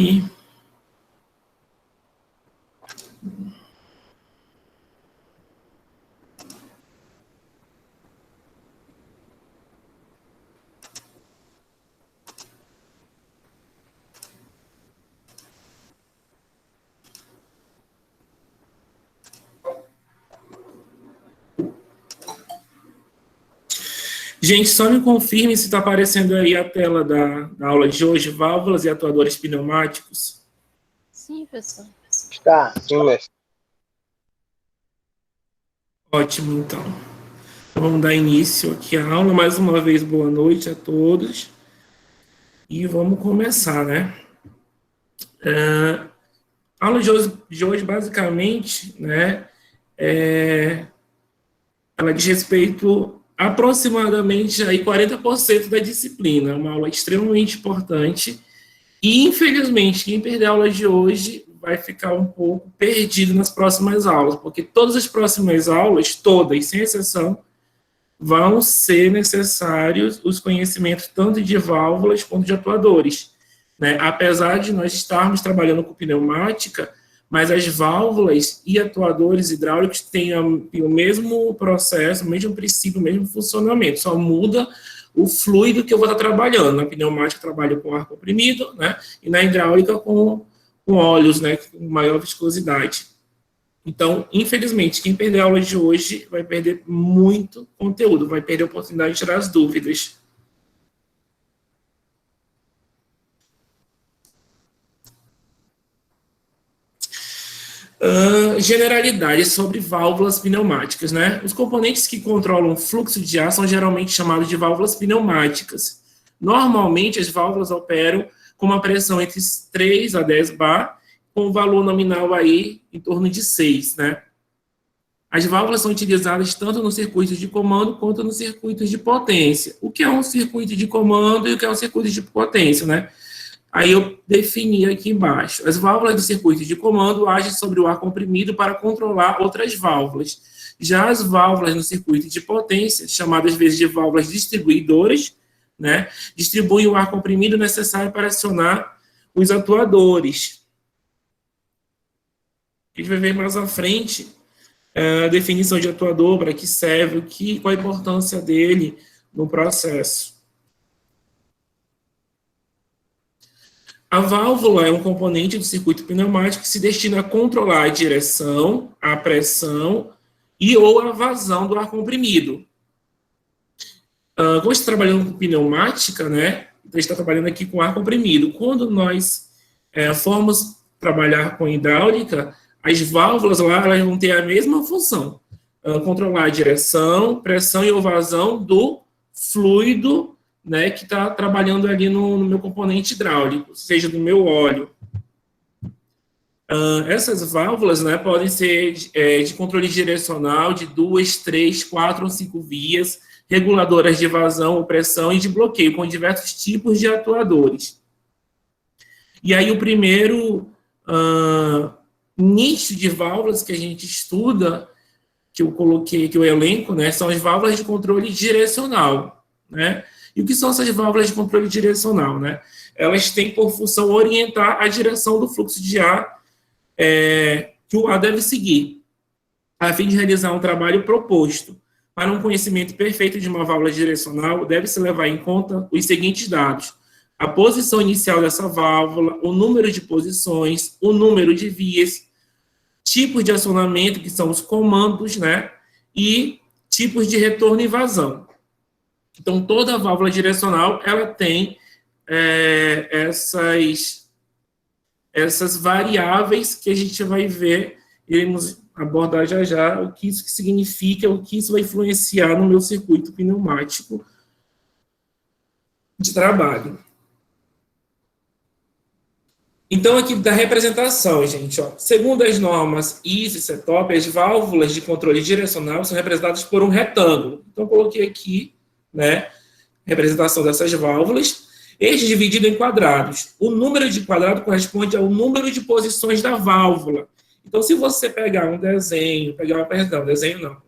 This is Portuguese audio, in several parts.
E gente, só me confirme se está aparecendo aí a tela da aula de hoje, válvulas e atuadores pneumáticos. Sim, professor. Está, sim, mestre. Ótimo, então. Vamos dar início aqui à aula. Mais uma vez, boa noite a todos. E vamos começar, né? A aula de hoje basicamente, né, ela diz respeito a aproximadamente aí 40% da disciplina. É uma aula extremamente importante. E, infelizmente, quem perder a aula de hoje vai ficar um pouco perdido nas próximas aulas, porque todas as próximas aulas, todas, sem exceção, vão ser necessários os conhecimentos tanto de válvulas quanto de atuadores, né? Apesar de nós estarmos trabalhando com pneumática, mas as válvulas e atuadores hidráulicos têm o mesmo processo, o mesmo princípio, o mesmo funcionamento, só muda o fluido que eu vou estar trabalhando. Na pneumática eu trabalho com ar comprimido, né? E na hidráulica com óleos, né? Com maior viscosidade. Então, infelizmente, quem perder a aula de hoje vai perder muito conteúdo, vai perder a oportunidade de tirar as dúvidas. Generalidades sobre válvulas pneumáticas, né? Os componentes que controlam o fluxo de ar são geralmente chamados de válvulas pneumáticas. Normalmente, as válvulas operam com uma pressão entre 3 a 10 bar, com um valor nominal aí em torno de 6, né? As válvulas são utilizadas tanto nos circuitos de comando quanto nos circuitos de potência. O que é um circuito de comando e o que é um circuito de potência, né? Aí eu defini aqui embaixo. As válvulas do circuito de comando agem sobre o ar comprimido para controlar outras válvulas. Já as válvulas no circuito de potência, chamadas às vezes de válvulas distribuidoras, né, distribuem o ar comprimido necessário para acionar os atuadores. A gente vai ver mais à frente a definição de atuador, para que serve, qual a importância dele no processo. A válvula é um componente do circuito pneumático que se destina a controlar a direção, a pressão e ou a vazão do ar comprimido. Como está trabalhando com pneumática, né? Então, está trabalhando aqui com ar comprimido. Quando nós formos trabalhar com hidráulica, as válvulas lá elas vão ter a mesma função. Controlar a direção, pressão e ou vazão do fluido, né, que está trabalhando ali no meu componente hidráulico, seja do meu óleo. Essas válvulas, né, podem ser de controle direcional de 2, 3, 4 ou 5 vias, reguladoras de vazão ou pressão e de bloqueio, com diversos tipos de atuadores. E aí o primeiro nicho de válvulas que a gente estuda, que eu coloquei aqui o elenco, né, são as válvulas de controle direcional, né? E o que são essas válvulas de controle direcional, né? Elas têm por função orientar a direção do fluxo de ar que o ar deve seguir, a fim de realizar um trabalho proposto. Para um conhecimento perfeito de uma válvula direcional, deve-se levar em conta os seguintes dados: a posição inicial dessa válvula, o número de posições, o número de vias, tipos de acionamento, que são os comandos, né? E tipos de retorno e vazão. Então, toda válvula direcional, ela tem essas variáveis que a gente vai ver, iremos abordar já já, o que isso significa, o que isso vai influenciar no meu circuito pneumático de trabalho. Então, aqui da representação, gente, ó, segundo as normas ISO e CETOP, as válvulas de controle direcional são representadas por um retângulo. Então, eu coloquei aqui, né, representação dessas válvulas, eixo dividido em quadrados. O número de quadrado corresponde ao número de posições da válvula. Então, se você pegar um desenho,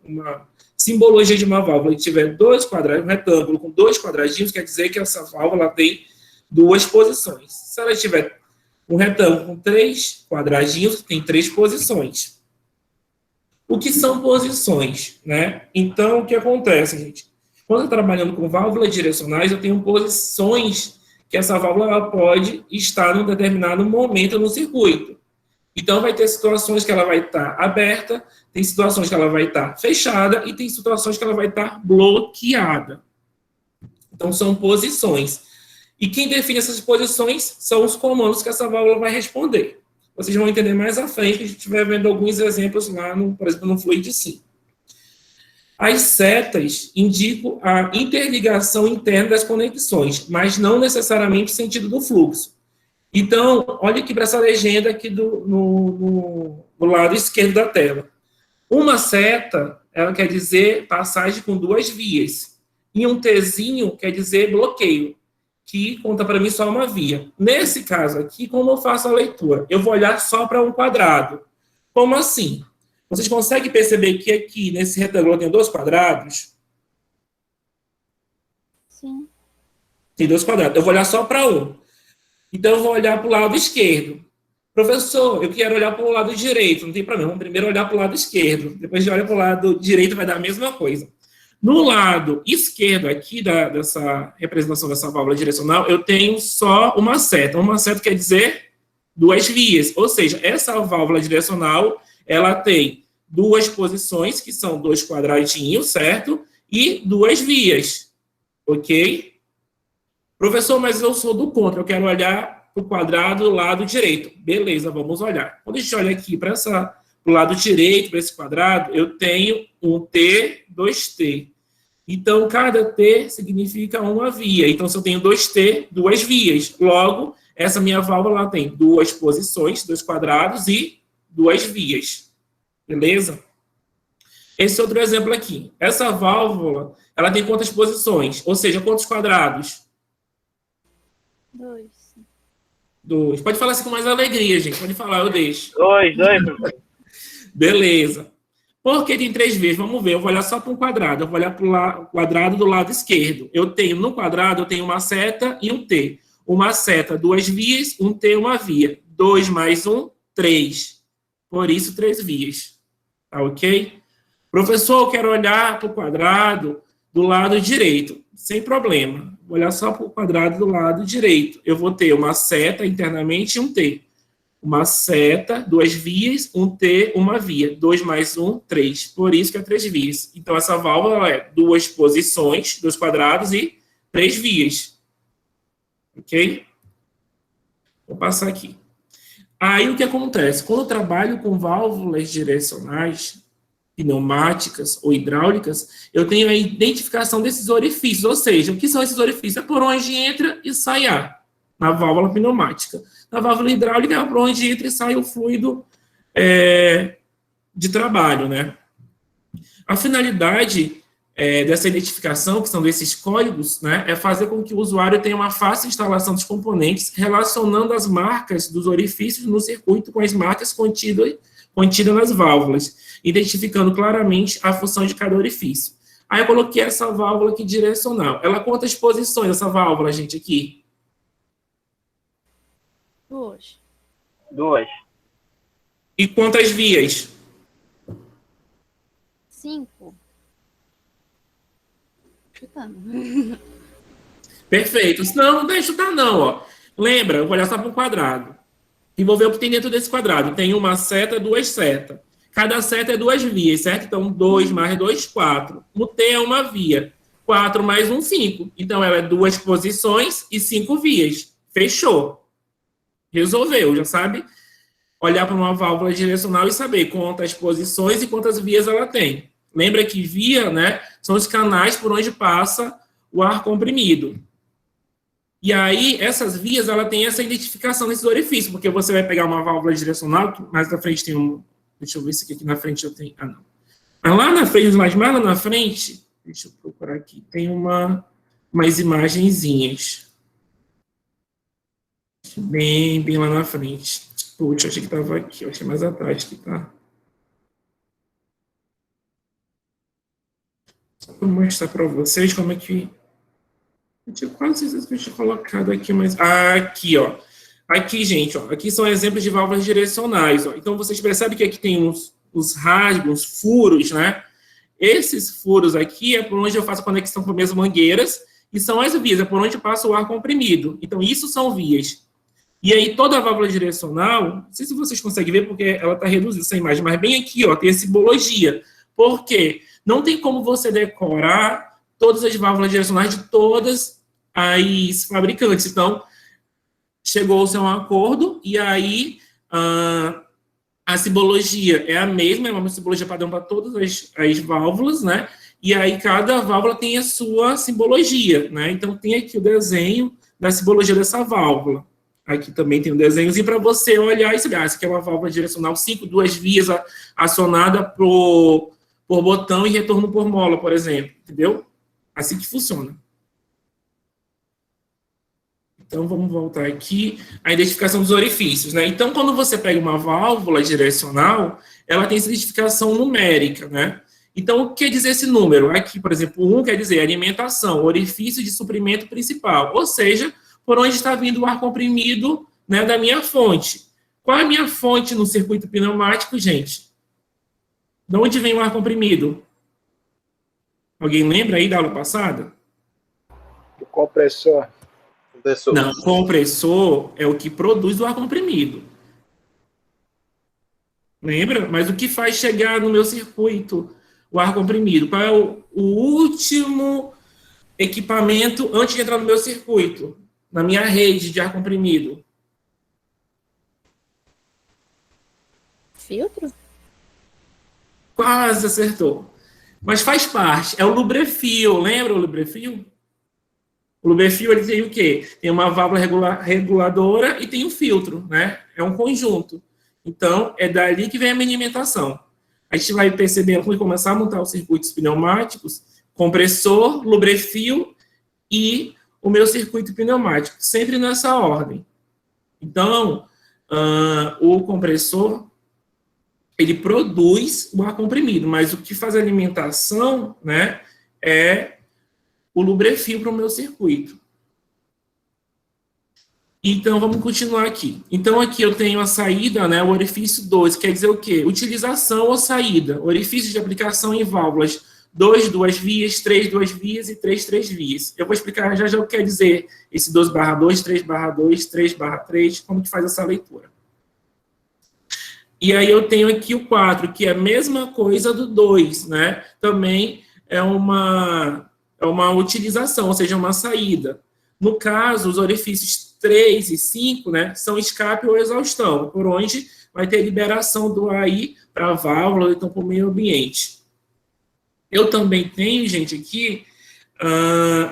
uma simbologia de uma válvula e tiver 2 quadrados, um retângulo com 2 quadradinhos, quer dizer que essa válvula tem 2 posições. Se ela tiver Um retângulo com 3 quadradinhos que tem 3 posições. O que são posições, né? Então, o que acontece, gente? Quando eu estou trabalhando com válvulas direcionais, eu tenho posições que essa válvula ela pode estar em um determinado momento no circuito. Então, vai ter situações que ela vai estar aberta, tem situações que ela vai estar fechada e tem situações que ela vai estar bloqueada. Então, são posições. E quem define essas posições são os comandos que essa válvula vai responder. Vocês vão entender mais à frente, a gente vai vendo alguns exemplos lá, por exemplo, no Fluid Sim. As setas indicam a interligação interna das conexões, mas não necessariamente o sentido do fluxo. Então, olha aqui para essa legenda aqui no lado esquerdo da tela. Uma seta, ela quer dizer passagem com 2 vias. E um Tzinho quer dizer bloqueio, que conta para mim só uma via. Nesse caso aqui, como eu faço a leitura? Eu vou olhar só para um quadrado. Como assim? Vocês conseguem perceber que aqui, nesse retângulo, tem 2 quadrados? Sim. Tem 2 quadrados. Eu vou olhar só para um. Então, eu vou olhar para o lado esquerdo. Professor, eu quero olhar para o lado direito. Não tem problema. Vamos primeiro olhar para o lado esquerdo. Depois de olhar para o lado direito, vai dar a mesma coisa. No lado esquerdo aqui dessa representação dessa válvula direcional, eu tenho só uma seta. Uma seta quer dizer 2 vias. Ou seja, essa válvula direcional, ela tem 2 posições, que são 2 quadradinhos, certo? E 2 vias. Ok? Professor, mas eu sou do contra, eu quero olhar para o quadrado do lado direito. Beleza, vamos olhar. Quando a gente olha aqui para o lado direito, para esse quadrado, eu tenho um T, 2T. Então, cada T significa uma via. Então, se eu tenho 2T, 2 vias. Logo, essa minha válvula ela tem 2 posições, 2 quadrados e 2 vias. Beleza? Esse outro exemplo aqui. Essa válvula, ela tem quantas posições? Ou seja, quantos quadrados? 2. 2. Pode falar assim com mais alegria, gente. Pode falar, eu deixo. 2. Beleza. Por que tem 3 vias? Vamos ver. Eu vou olhar só para um quadrado. Eu vou olhar para o quadrado do lado esquerdo. Eu tenho, no quadrado, eu tenho uma seta e um T. Uma seta, 2 vias, um T, uma via. 2 mais 1, 3. Por isso, 3 vias. Tá ok? Professor, eu quero olhar para o quadrado do lado direito. Sem problema. Vou olhar só para o quadrado do lado direito. Eu vou ter uma seta internamente e um T. Uma seta, 2 vias, um T, uma via. 2 mais 1, 3. Por isso que é 3 vias. Então, essa válvula é 2 posições, 2 quadrados e 3 vias. Ok? Vou passar aqui. Aí, o que acontece? Quando eu trabalho com válvulas direcionais, pneumáticas ou hidráulicas, eu tenho a identificação desses orifícios. Ou seja, o que são esses orifícios? É por onde entra e sai ar, na válvula pneumática. Na válvula hidráulica é por onde entra e sai o fluido de trabalho, né? A finalidade dessa identificação, que são desses códigos, né, é fazer com que o usuário tenha uma fácil instalação dos componentes, relacionando as marcas dos orifícios no circuito com as marcas contidas nas válvulas, identificando claramente a função de cada orifício. Aí eu coloquei essa válvula aqui direcional. Ela quantas posições, essa válvula, gente, aqui? 2. 2. E quantas vias? 5. Chutando. Perfeito. Não deixa chutar não, ó. Lembra, eu vou olhar só para um quadrado. E vou ver o que tem dentro desse quadrado. Tem uma seta, 2 setas. Cada seta é 2 vias, certo? Então, 2 mais 2, 4. O T é uma via. 4 mais 1, 5. Então, ela é 2 posições e 5 vias. Fechou. Resolveu, já sabe? Olhar para uma válvula direcional e saber quantas posições e quantas vias ela tem. Lembra que via, né, são os canais por onde passa o ar comprimido. E aí, essas vias, ela tem essa identificação desses orifícios, porque você vai pegar uma válvula direcional, que mais na frente tem um... Deixa eu ver se aqui na frente eu tenho... Ah, não. Mas lá na frente, mais lá na frente, deixa eu procurar aqui, tem umas imagenzinhas. Bem lá na frente. Putz, achei que estava aqui, eu achei mais atrás que tá. Só para mostrar para vocês como é que... Eu tinha quase certeza que eu tinha colocado aqui, mas... Ah, aqui, ó. Aqui, gente, ó, aqui são exemplos de válvulas direcionais. Ó. Então, vocês percebem que aqui tem os rasgos, furos, né? Esses furos aqui é por onde eu faço a conexão com as minhas mangueiras, e são as vias, é por onde passa o ar comprimido. Então, isso são vias. E aí, toda a válvula direcional, não sei se vocês conseguem ver, porque ela está reduzida essa imagem, mas bem aqui, ó, tem a simbologia. Por quê? Não tem como você decorar todas as válvulas direcionais de todas as fabricantes. Então, chegou-se a um acordo, e aí a simbologia é a mesma, é uma simbologia padrão para todas as válvulas, né? E aí cada válvula tem a sua simbologia, né? Então tem aqui o desenho da simbologia dessa válvula. Aqui também tem um desenhozinho para você olhar e se essa aqui é uma válvula direcional 5, 2 vias acionada por botão e retorno por mola, por exemplo, entendeu? Assim que funciona. Então, vamos voltar aqui à identificação dos orifícios, né? Então, quando você pega uma válvula direcional, ela tem essa identificação numérica, né? Então, o que quer dizer esse número? Aqui, por exemplo, 1 quer dizer alimentação, orifício de suprimento principal, ou seja, por onde está vindo o ar comprimido, né, da minha fonte. Qual é a minha fonte no circuito pneumático, gente? De onde vem o ar comprimido? Alguém lembra aí da aula passada? O compressor. Não, o compressor é o que produz o ar comprimido. Lembra? Mas o que faz chegar no meu circuito o ar comprimido? Qual é o último equipamento antes de entrar no meu circuito? Na minha rede de ar comprimido? Filtro? Quase acertou. Mas faz parte. É o lubrefio. Lembra o lubrefio? O lubrefio, ele tem o quê? Tem uma válvula reguladora e tem um filtro, né? É um conjunto. Então, é dali que vem a minha alimentação. A gente vai perceber, quando começar a montar os circuitos pneumáticos, compressor, lubrefio e o meu circuito pneumático, sempre nessa ordem. Então, o compressor, ele produz o ar comprimido, mas o que faz a alimentação, né, é o lubrefio para o meu circuito. Então, vamos continuar aqui. Então, aqui eu tenho a saída, né, o orifício 2, quer dizer o quê? Utilização ou saída. Orifício de aplicação em válvulas 2, 2 vias, 3, 2 vias e 3, 3 vias. Eu vou explicar já o que quer dizer esse 2/2, 3/2, 3/3, como que faz essa leitura. E aí eu tenho aqui o 4, que é a mesma coisa do 2, né? Também é uma utilização, ou seja, uma saída. No caso, os orifícios 3 e 5, né, são escape ou exaustão, por onde vai ter liberação do ar para a válvula, ou então para o meio ambiente. Eu também tenho, gente, aqui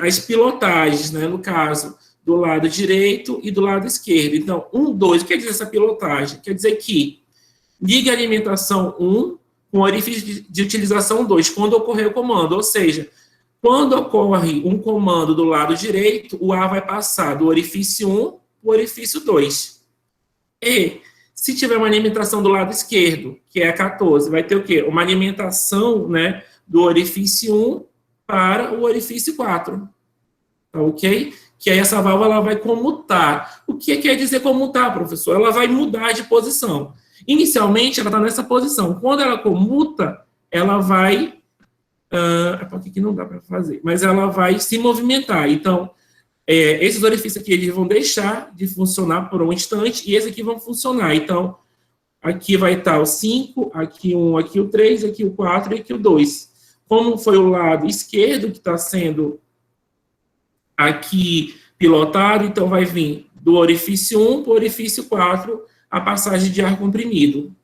as pilotagens, né, no caso, do lado direito e do lado esquerdo. Então, 1, 2, o que quer dizer essa pilotagem? Quer dizer que liga a alimentação 1 com o orifício de utilização 2, quando ocorrer o comando, ou seja, quando ocorre um comando do lado direito, o ar vai passar do orifício 1 para o orifício 2. E, se tiver uma alimentação do lado esquerdo, que é a 14, vai ter o quê? Uma alimentação, né, do orifício 1 para o orifício 4. Tá ok? Que aí essa válvula ela vai comutar. O que quer dizer comutar, professor? Ela vai mudar de posição. Inicialmente, ela está nessa posição. Quando ela comuta, ela vai... aqui não dá para fazer, mas ela vai se movimentar. Então, esses orifícios aqui eles vão deixar de funcionar por um instante e esses aqui vão funcionar. Então, aqui vai estar o 5, aqui o 1, aqui o 3, aqui o 4 e aqui o 2. Como foi o lado esquerdo que está sendo aqui pilotado, então vai vir do orifício 1 para o orifício 4 a passagem de ar comprimido.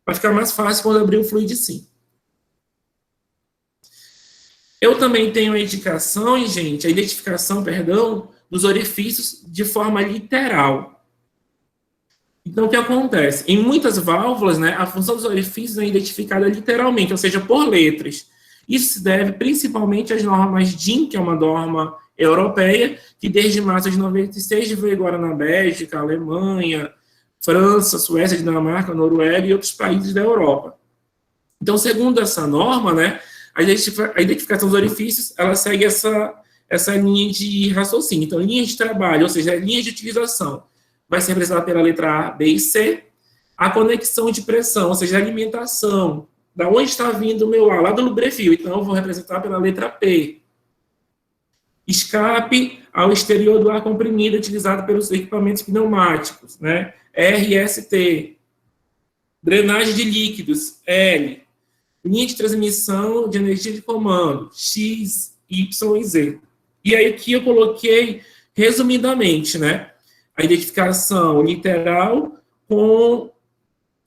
Vai ficar mais fácil quando abrir o fluido sim. Eu também tenho a identificação, dos orifícios de forma literal. Então, o que acontece? Em muitas válvulas, né, a função dos orifícios é identificada literalmente, ou seja, por letras. Isso se deve principalmente às normas DIN, que é uma norma europeia, que desde março de 96 veio agora na Bélgica, Alemanha, França, Suécia, Dinamarca, Noruega e outros países da Europa. Então, segundo essa norma, né, a identificação dos orifícios, ela segue essa linha de raciocínio. Então, linha de trabalho, ou seja, linha de utilização, vai ser representada pela letra A, B e C. A conexão de pressão, ou seja, a alimentação, da onde está vindo o meu ar, lá do lubrefio, então eu vou representar pela letra P. Escape ao exterior do ar comprimido utilizado pelos equipamentos pneumáticos, né? RST. Drenagem de líquidos, L. Linha de transmissão de energia de comando, X, Y e Z. E aí aqui eu coloquei, resumidamente, né? A identificação literal com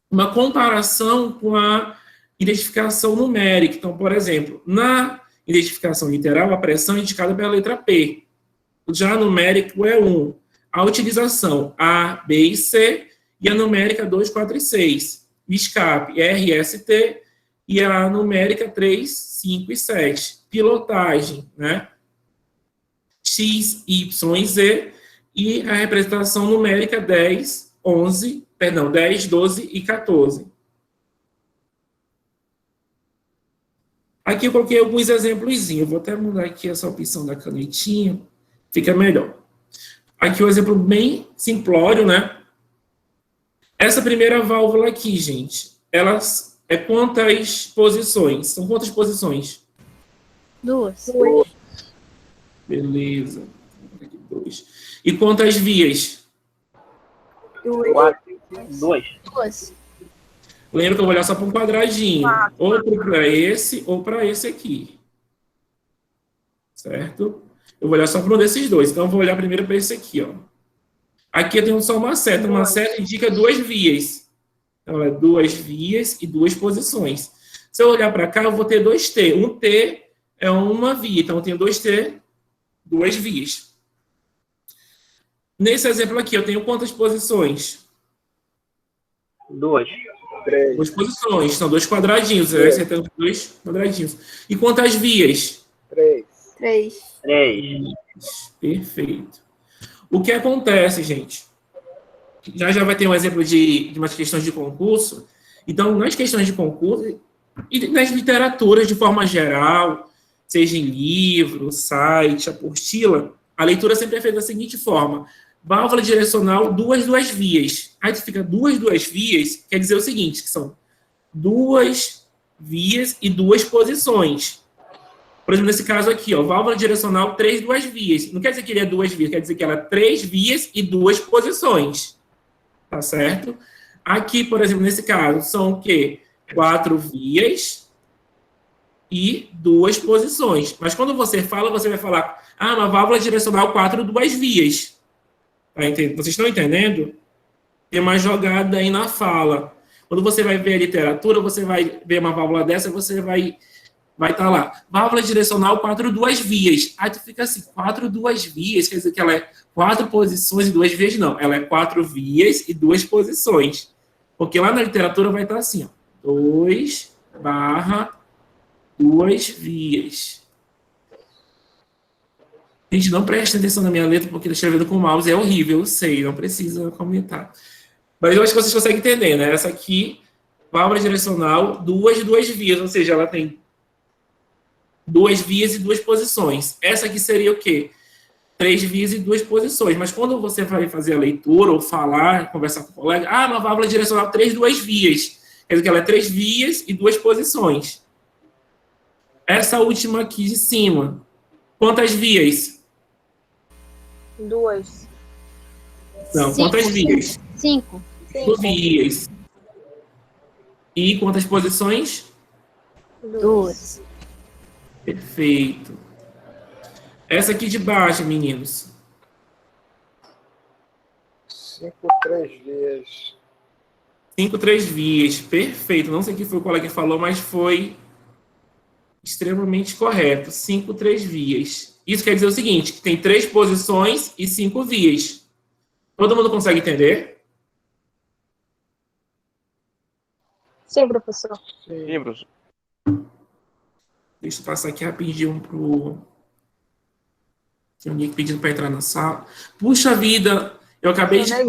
uma comparação com a identificação numérica. Então, por exemplo, na identificação literal, a pressão é indicada pela letra P. Já a numérica é 1. A utilização A, B e C, e a numérica 2, 4 e 6. O escape RST e a numérica 3, 5 e 7. Pilotagem, né? X, Y e Z. E a representação numérica 10, 12 e 14. Aqui eu coloquei alguns exemplos. Eu vou até mudar aqui essa opção da canetinha. Fica melhor. Aqui um exemplo bem simplório, né? Essa primeira válvula aqui, gente, ela é quantas posições? São quantas posições? 2. Beleza. Aqui, 2. E quantas vias? 2. Lembra que eu vou olhar só para um quadradinho. Ou para esse, ou para esse aqui. Certo? Eu vou olhar só para um desses dois. Então, eu vou olhar primeiro para esse aqui, ó. Aqui eu tenho só uma seta. Uma seta indica 2 vias. Então, é 2 vias e 2 posições. Se eu olhar para cá, eu vou ter 2T. Um T é uma via. Então, eu tenho 2T, 2 vias. Nesse exemplo aqui, eu tenho quantas posições? 2. 2 posições. São 2 quadradinhos. Você tem 2 quadradinhos. E quantas vias? 3. Perfeito. O que acontece, gente? Já vai ter um exemplo de umas questões de concurso. Então, nas questões de concurso e nas literaturas de forma geral, seja em livro, site, apostila, a leitura sempre é feita da seguinte forma: válvula direcional, duas vias. Aí fica duas vias, quer dizer o seguinte, que são 2 vias e 2 posições. Por exemplo, nesse caso aqui, ó, válvula direcional, 2 vias. Não quer dizer que ele é 2 vias, quer dizer que ela é 3 vias e 2 posições. Tá certo? Aqui, por exemplo, nesse caso, são o quê? 4 vias e 2 posições. Mas quando você fala, você vai falar, uma válvula direcional 2 vias. Tá entendendo? Vocês estão entendendo? Tem uma jogada aí na fala. Quando você vai ver a literatura, você vai ver uma válvula dessa, você vai estar lá. Válvula direcional 2 vias. Aí tu fica assim, 2 vias, quer dizer que ela é 4 posições e 2 vias? Não, ela é 4 vias e 2 posições. Porque lá na literatura vai estar assim, ó, 2/2 vias. Gente, não presta atenção na minha letra, porque escrevendo com o mouse é horrível, eu sei, não precisa comentar. Mas eu acho que vocês conseguem entender, né? Essa aqui, válvula direcional, 2 vias, ou seja, ela tem 2 vias e 2 posições. Essa aqui seria o quê? 3 vias e 2 posições. Mas quando você vai fazer a leitura ou falar, conversar com o colega, uma válvula direcional 2 vias. Quer dizer que ela é 3 vias e 2 posições. Essa última aqui de cima, quantas vias? 2. Não, quantas vias? 5. 5 vias. E quantas posições? 2. Perfeito. Essa aqui de baixo, meninos. 5, 3 vias. 5, 3 vias. Perfeito. Não sei o que foi o colega que falou, mas foi extremamente correto. 5, 3 vias. Isso quer dizer o seguinte, que tem 3 posições e 5 vias. Todo mundo consegue entender? Sim, professor. Sim, professor. Deixa eu passar aqui rapidinho pro... Tem alguém pedindo para entrar na sala. Puxa vida, eu acabei de... Sem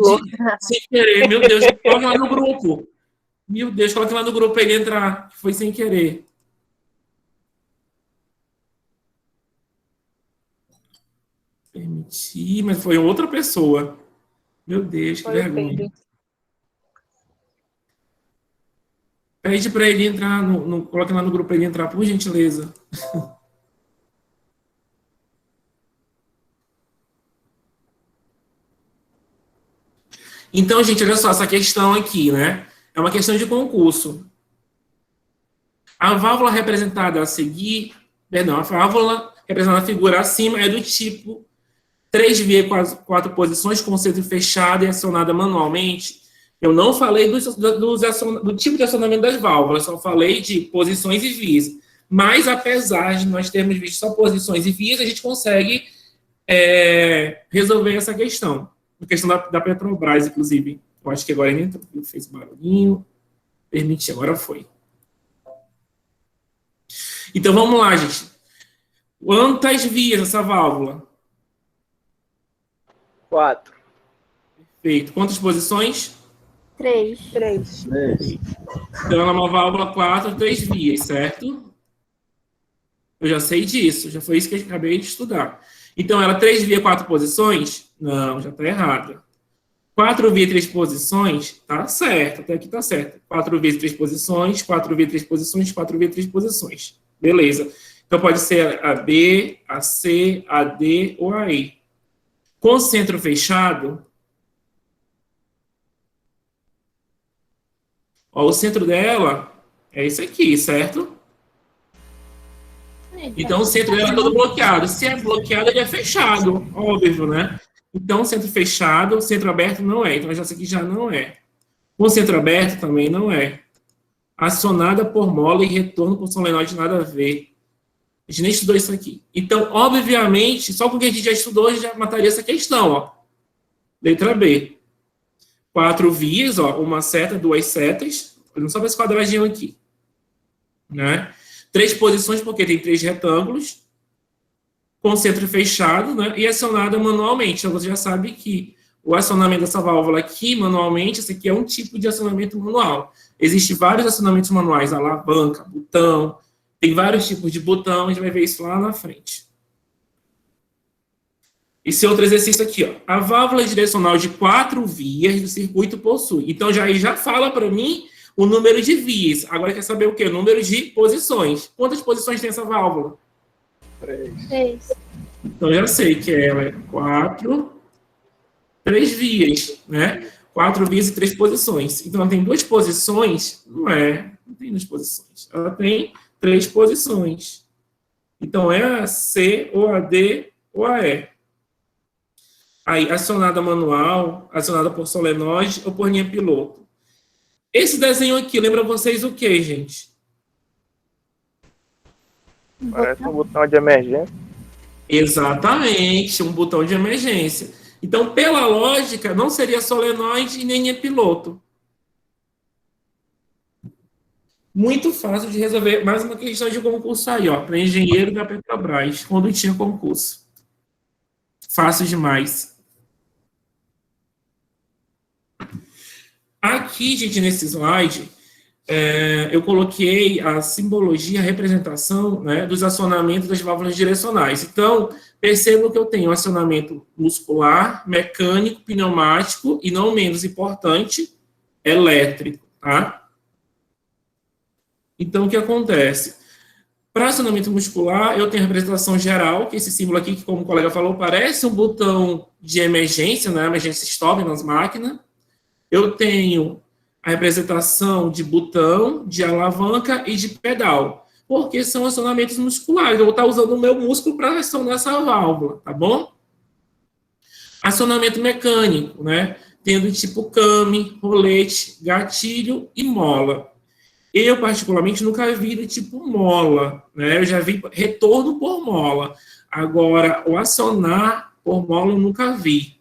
querer, meu Deus, coloque lá no grupo. Meu Deus, coloque lá no grupo para ele entrar. Foi sem querer. Permitir, mas foi outra pessoa. Meu Deus, que Foi o vergonha. Pedro. Pede para ele entrar, coloca lá no grupo para ele entrar, por gentileza. Então, gente, olha só, essa questão aqui, né? É uma questão de concurso. A válvula representada a seguir, perdão, a válvula representada na figura acima é do tipo 3 vias 4 posições com centro fechado e acionada manualmente. Eu não falei do tipo de acionamento das válvulas, só falei de posições e vias. Mas, apesar de nós termos visto só posições e vias, a gente consegue resolver essa questão. A questão da Petrobras, inclusive. Eu acho que agora ele entrou, fez barulhinho. Permitir, agora foi. Então, vamos lá, gente. Quantas vias essa válvula? 4. Perfeito. Quantas posições? 3. 3. Então, ela é uma válvula 4, 3 vias, certo? Eu já sei disso. Já foi isso que eu acabei de estudar. Então, ela 3 vias, 4 posições? Não, já está errado. 4 vias, 3 posições? Tá certo. Até aqui tá certo. 4 vias, 3 posições, 4 vias, 3 posições, 4 vias, 3 posições. Beleza. Então, pode ser a B, a C, a D ou a E. Com centro fechado, ó, o centro dela é esse aqui, certo? Então, o centro dela é todo bloqueado. Se é bloqueado, ele é fechado, óbvio, né? Então, centro fechado, centro aberto não é. Então, essa aqui já não é. Com centro aberto também não é. Acionada por mola e retorno por solenoide, nada a ver. A gente nem estudou isso aqui. Então, obviamente, só com o que a gente já estudou, a gente já mataria essa questão, ó. Letra B. 4 vias, ó, uma seta, 2 setas. Olha só para esse quadradinho aqui. Né? 3 posições, porque tem 3 retângulos. Com centro fechado, né? E acionada manualmente. Então, você já sabe que o acionamento dessa válvula aqui, manualmente, esse aqui é um tipo de acionamento manual. Existem vários acionamentos manuais, alavanca, botão. Tem vários tipos de botão, a gente vai ver isso lá na frente. Esse outro exercício aqui, ó. A válvula direcional de 4 vias do circuito possui. Então, já fala para mim o número de vias. Agora, quer saber o quê? O número de posições. Quantas posições tem essa válvula? 3. Então, já sei que ela é 4, 3 vias, né? 4 vias e 3 posições. Então, ela tem 2 posições? Não tem 2 posições. Ela tem 3 posições. Então, é a C, ou a D, ou a E. Aí, acionada manual, acionada por solenoide ou por linha piloto. Esse desenho aqui, lembra vocês o quê, gente? Parece um botão de emergência. Exatamente, um botão de emergência. Então, pela lógica, não seria solenoide e nem linha piloto. Muito fácil de resolver. Mais uma questão de concurso aí, ó, para engenheiro da Petrobras, quando tinha concurso. Fácil demais. Aqui, gente, nesse slide, eu coloquei a simbologia, a representação, né, dos acionamentos das válvulas direcionais. Então, percebam que eu tenho acionamento muscular, mecânico, pneumático e, não menos importante, elétrico, tá? Então, o que acontece? Para acionamento muscular, eu tenho a representação geral, que é esse símbolo aqui, que, como o colega falou, parece um botão de emergência, né, emergência stop nas máquinas. Eu tenho a representação de botão, de alavanca e de pedal, porque são acionamentos musculares. Eu vou estar usando o meu músculo para acionar essa válvula, tá bom? Acionamento mecânico, né? Tendo tipo came, rolete, gatilho e mola. Eu, particularmente, nunca vi do tipo mola, né? Eu já vi retorno por mola. Agora, o acionar por mola eu nunca vi.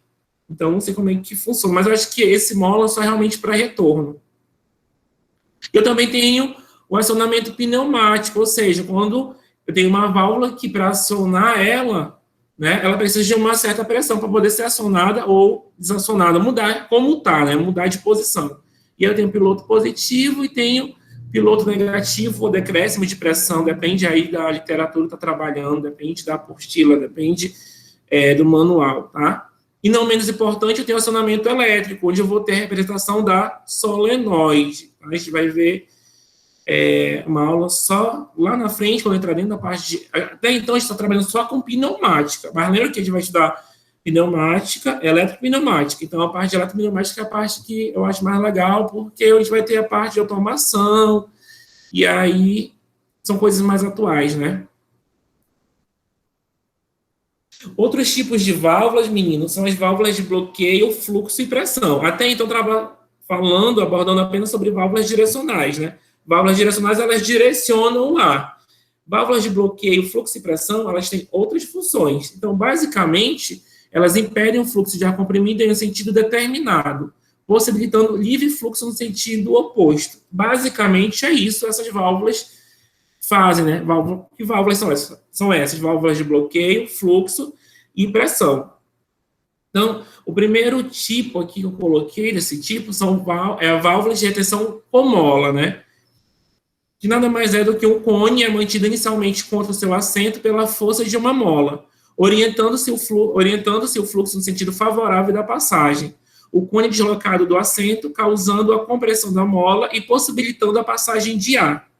Então, não sei como é que funciona, mas eu acho que esse mola só é realmente para retorno. Eu também tenho o acionamento pneumático, ou seja, quando eu tenho uma válvula que, para acionar ela, né, ela precisa de uma certa pressão para poder ser acionada ou desacionada, mudar, comutar, né, mudar de posição. E eu tenho piloto positivo e tenho piloto negativo ou decréscimo de pressão, depende aí da literatura que está trabalhando, depende da apostila, depende do manual, tá? E não menos importante, eu tenho acionamento elétrico, onde eu vou ter a representação da solenoide. A gente vai ver uma aula só lá na frente, quando entrar dentro da parte de... Até então, a gente está trabalhando só com pneumática, mas lembra que a gente vai estudar pneumática, eletropneumática. Então, a parte de eletropneumática é a parte que eu acho mais legal, porque a gente vai ter a parte de automação, e aí são coisas mais atuais, né? Outros tipos de válvulas, meninos, são as válvulas de bloqueio, fluxo e pressão. Até então, abordando apenas sobre válvulas direcionais, né? Válvulas direcionais, elas direcionam o ar. Válvulas de bloqueio, fluxo e pressão, elas têm outras funções. Então, basicamente, elas impedem o fluxo de ar comprimido em um sentido determinado, possibilitando livre fluxo no sentido oposto. Basicamente, é isso que essas válvulas fazem, né? Que válvulas são essas? São essas, válvulas de bloqueio, fluxo e pressão. Então, o primeiro tipo aqui que eu coloquei, desse tipo, é a válvula de retenção com mola, né? Que nada mais é do que um cone mantido inicialmente contra o seu assento pela força de uma mola, orientando-se o fluxo no sentido favorável da passagem. O cone deslocado do assento, causando a compressão da mola e possibilitando a passagem de ar.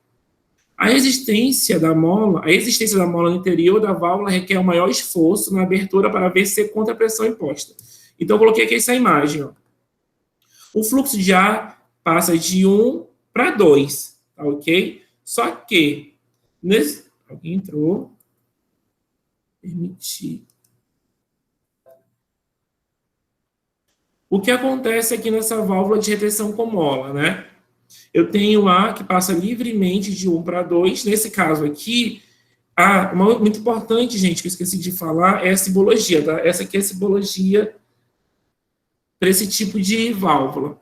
A existência da mola no interior da válvula requer um maior esforço na abertura para vencer contra a pressão imposta. Então, eu coloquei aqui essa imagem. Ó. O fluxo de ar passa de 1 para 2, tá ok? Só que, alguém entrou. Permitir. O que acontece aqui nessa válvula de retenção com mola, né? Eu tenho ar que passa livremente de 1 para 2. Nesse caso aqui, muito importante, gente, que eu esqueci de falar, é a simbologia, tá? Essa aqui é a simbologia para esse tipo de válvula.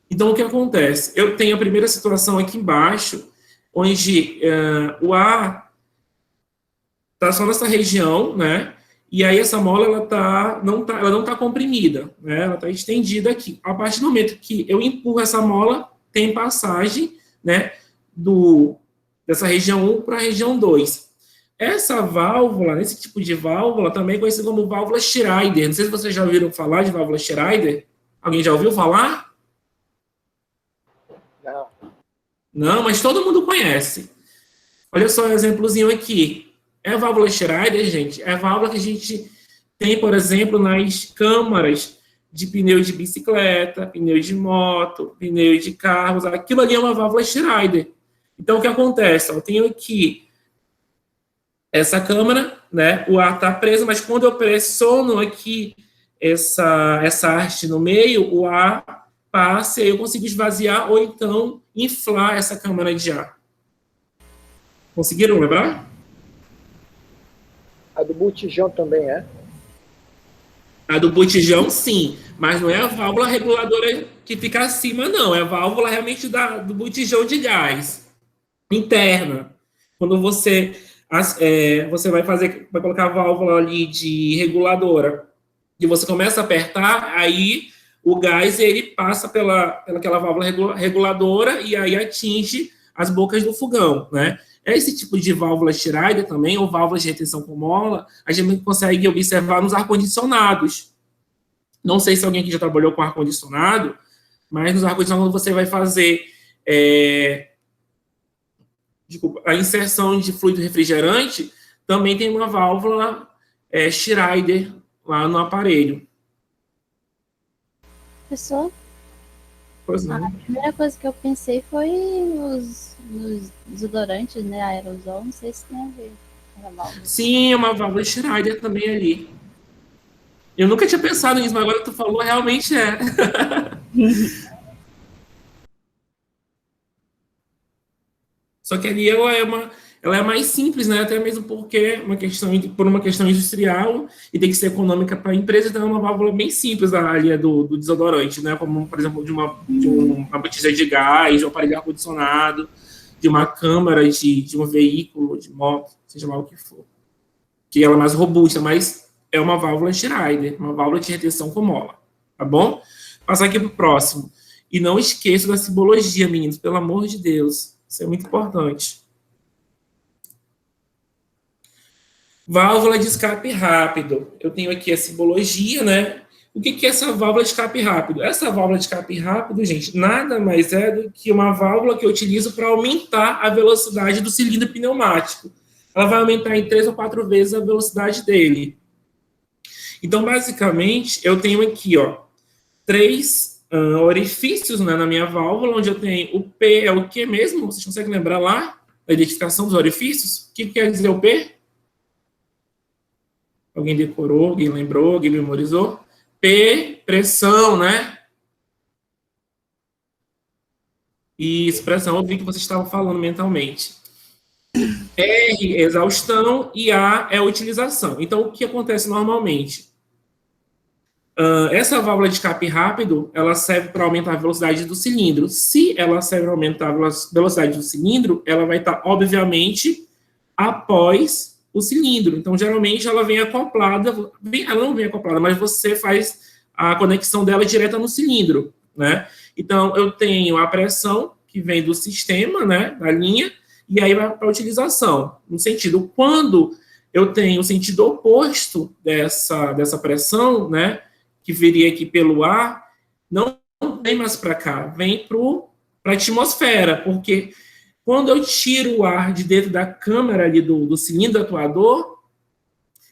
Então, o que acontece? Eu tenho a primeira situação aqui embaixo, onde o ar está só nessa região, né? E aí essa mola ela não está comprimida, né? Ela está estendida aqui. A partir do momento que eu empurro essa mola, tem passagem, né, dessa região 1 para a região 2. Essa válvula, esse tipo de válvula, também é conhecida como válvula Schreider. Não sei se vocês já ouviram falar de válvula Schreider. Alguém já ouviu falar? Não. Não, mas todo mundo conhece. Olha só um exemplozinho aqui. A válvula Schreider, gente, é a válvula que a gente tem, por exemplo, nas câmaras de pneu de bicicleta, pneu de moto, pneu de carros. Aquilo ali é uma válvula Schreider. Então, o que acontece? Eu tenho aqui essa câmara, né? O ar está preso, mas quando eu pressiono aqui essa haste no meio, o ar passa e eu consigo esvaziar ou então inflar essa câmara de ar. Conseguiram lembrar? A do botijão também é? A do botijão, sim, mas não é a válvula reguladora que fica acima, não. É a válvula realmente do botijão de gás interna. Quando você vai colocar a válvula ali de reguladora e você começa a apertar, aí o gás ele passa pelaquela válvula reguladora e aí atinge as bocas do fogão, né? Esse tipo de válvula Schreider também, ou válvulas de retenção com mola, a gente consegue observar nos ar-condicionados. Não sei se alguém aqui já trabalhou com ar-condicionado, mas nos ar-condicionados você vai fazer a inserção de fluido refrigerante, também tem uma válvula Schreider lá no aparelho. Professor? Pois não. A primeira coisa que eu pensei foi nos desodorantes, né? Aerosol, não sei se tem a ver com a válvula. Sim, é uma válvula Schreider também ali. Eu nunca tinha pensado nisso, mas agora que tu falou, realmente é. Só que ali ela é mais simples, né? Até mesmo porque por uma questão industrial e tem que ser econômica para a empresa, então é uma válvula bem simples ali do desodorante, né? Como, por exemplo, de uma botija de gás, de um aparelho de ar-condicionado, de uma câmara de um veículo, de moto, seja lá o que for. Que ela é mais robusta, mas é uma válvula Schreider, uma válvula de retenção com mola, tá bom? Passar aqui para o próximo. E não esqueça da simbologia, meninos, pelo amor de Deus. Isso é muito importante. Válvula de escape rápido. Eu tenho aqui a simbologia, né? O que é essa válvula de escape rápido? Essa válvula de escape rápido, gente, nada mais é do que uma válvula que eu utilizo para aumentar a velocidade do cilindro pneumático. Ela vai aumentar em 3 ou 4 vezes a velocidade dele. Então, basicamente, eu tenho aqui, ó, 3 orifícios, né, na minha válvula, onde eu tenho o P é o que mesmo? Vocês conseguem lembrar lá da identificação dos orifícios? O que quer dizer o P? Alguém decorou, alguém lembrou, alguém memorizou? P, pressão, né? Isso, pressão, eu vi que vocês estavam falando mentalmente. R, exaustão, e A é utilização. Então, o que acontece normalmente? Essa válvula de escape rápido, ela serve para aumentar a velocidade do cilindro. Se ela serve para aumentar a velocidade do cilindro, ela vai estar, obviamente, após o cilindro. Então, geralmente, ela vem acoplada, ela não vem acoplada, mas você faz a conexão dela direta no cilindro, né? Então, eu tenho a pressão, que vem do sistema, né, da linha, e aí vai para a utilização. No sentido, quando eu tenho o sentido oposto dessa pressão, né, que viria aqui pelo ar, não vem mais para cá, vem para a atmosfera, porque quando eu tiro o ar de dentro da câmara ali do cilindro atuador,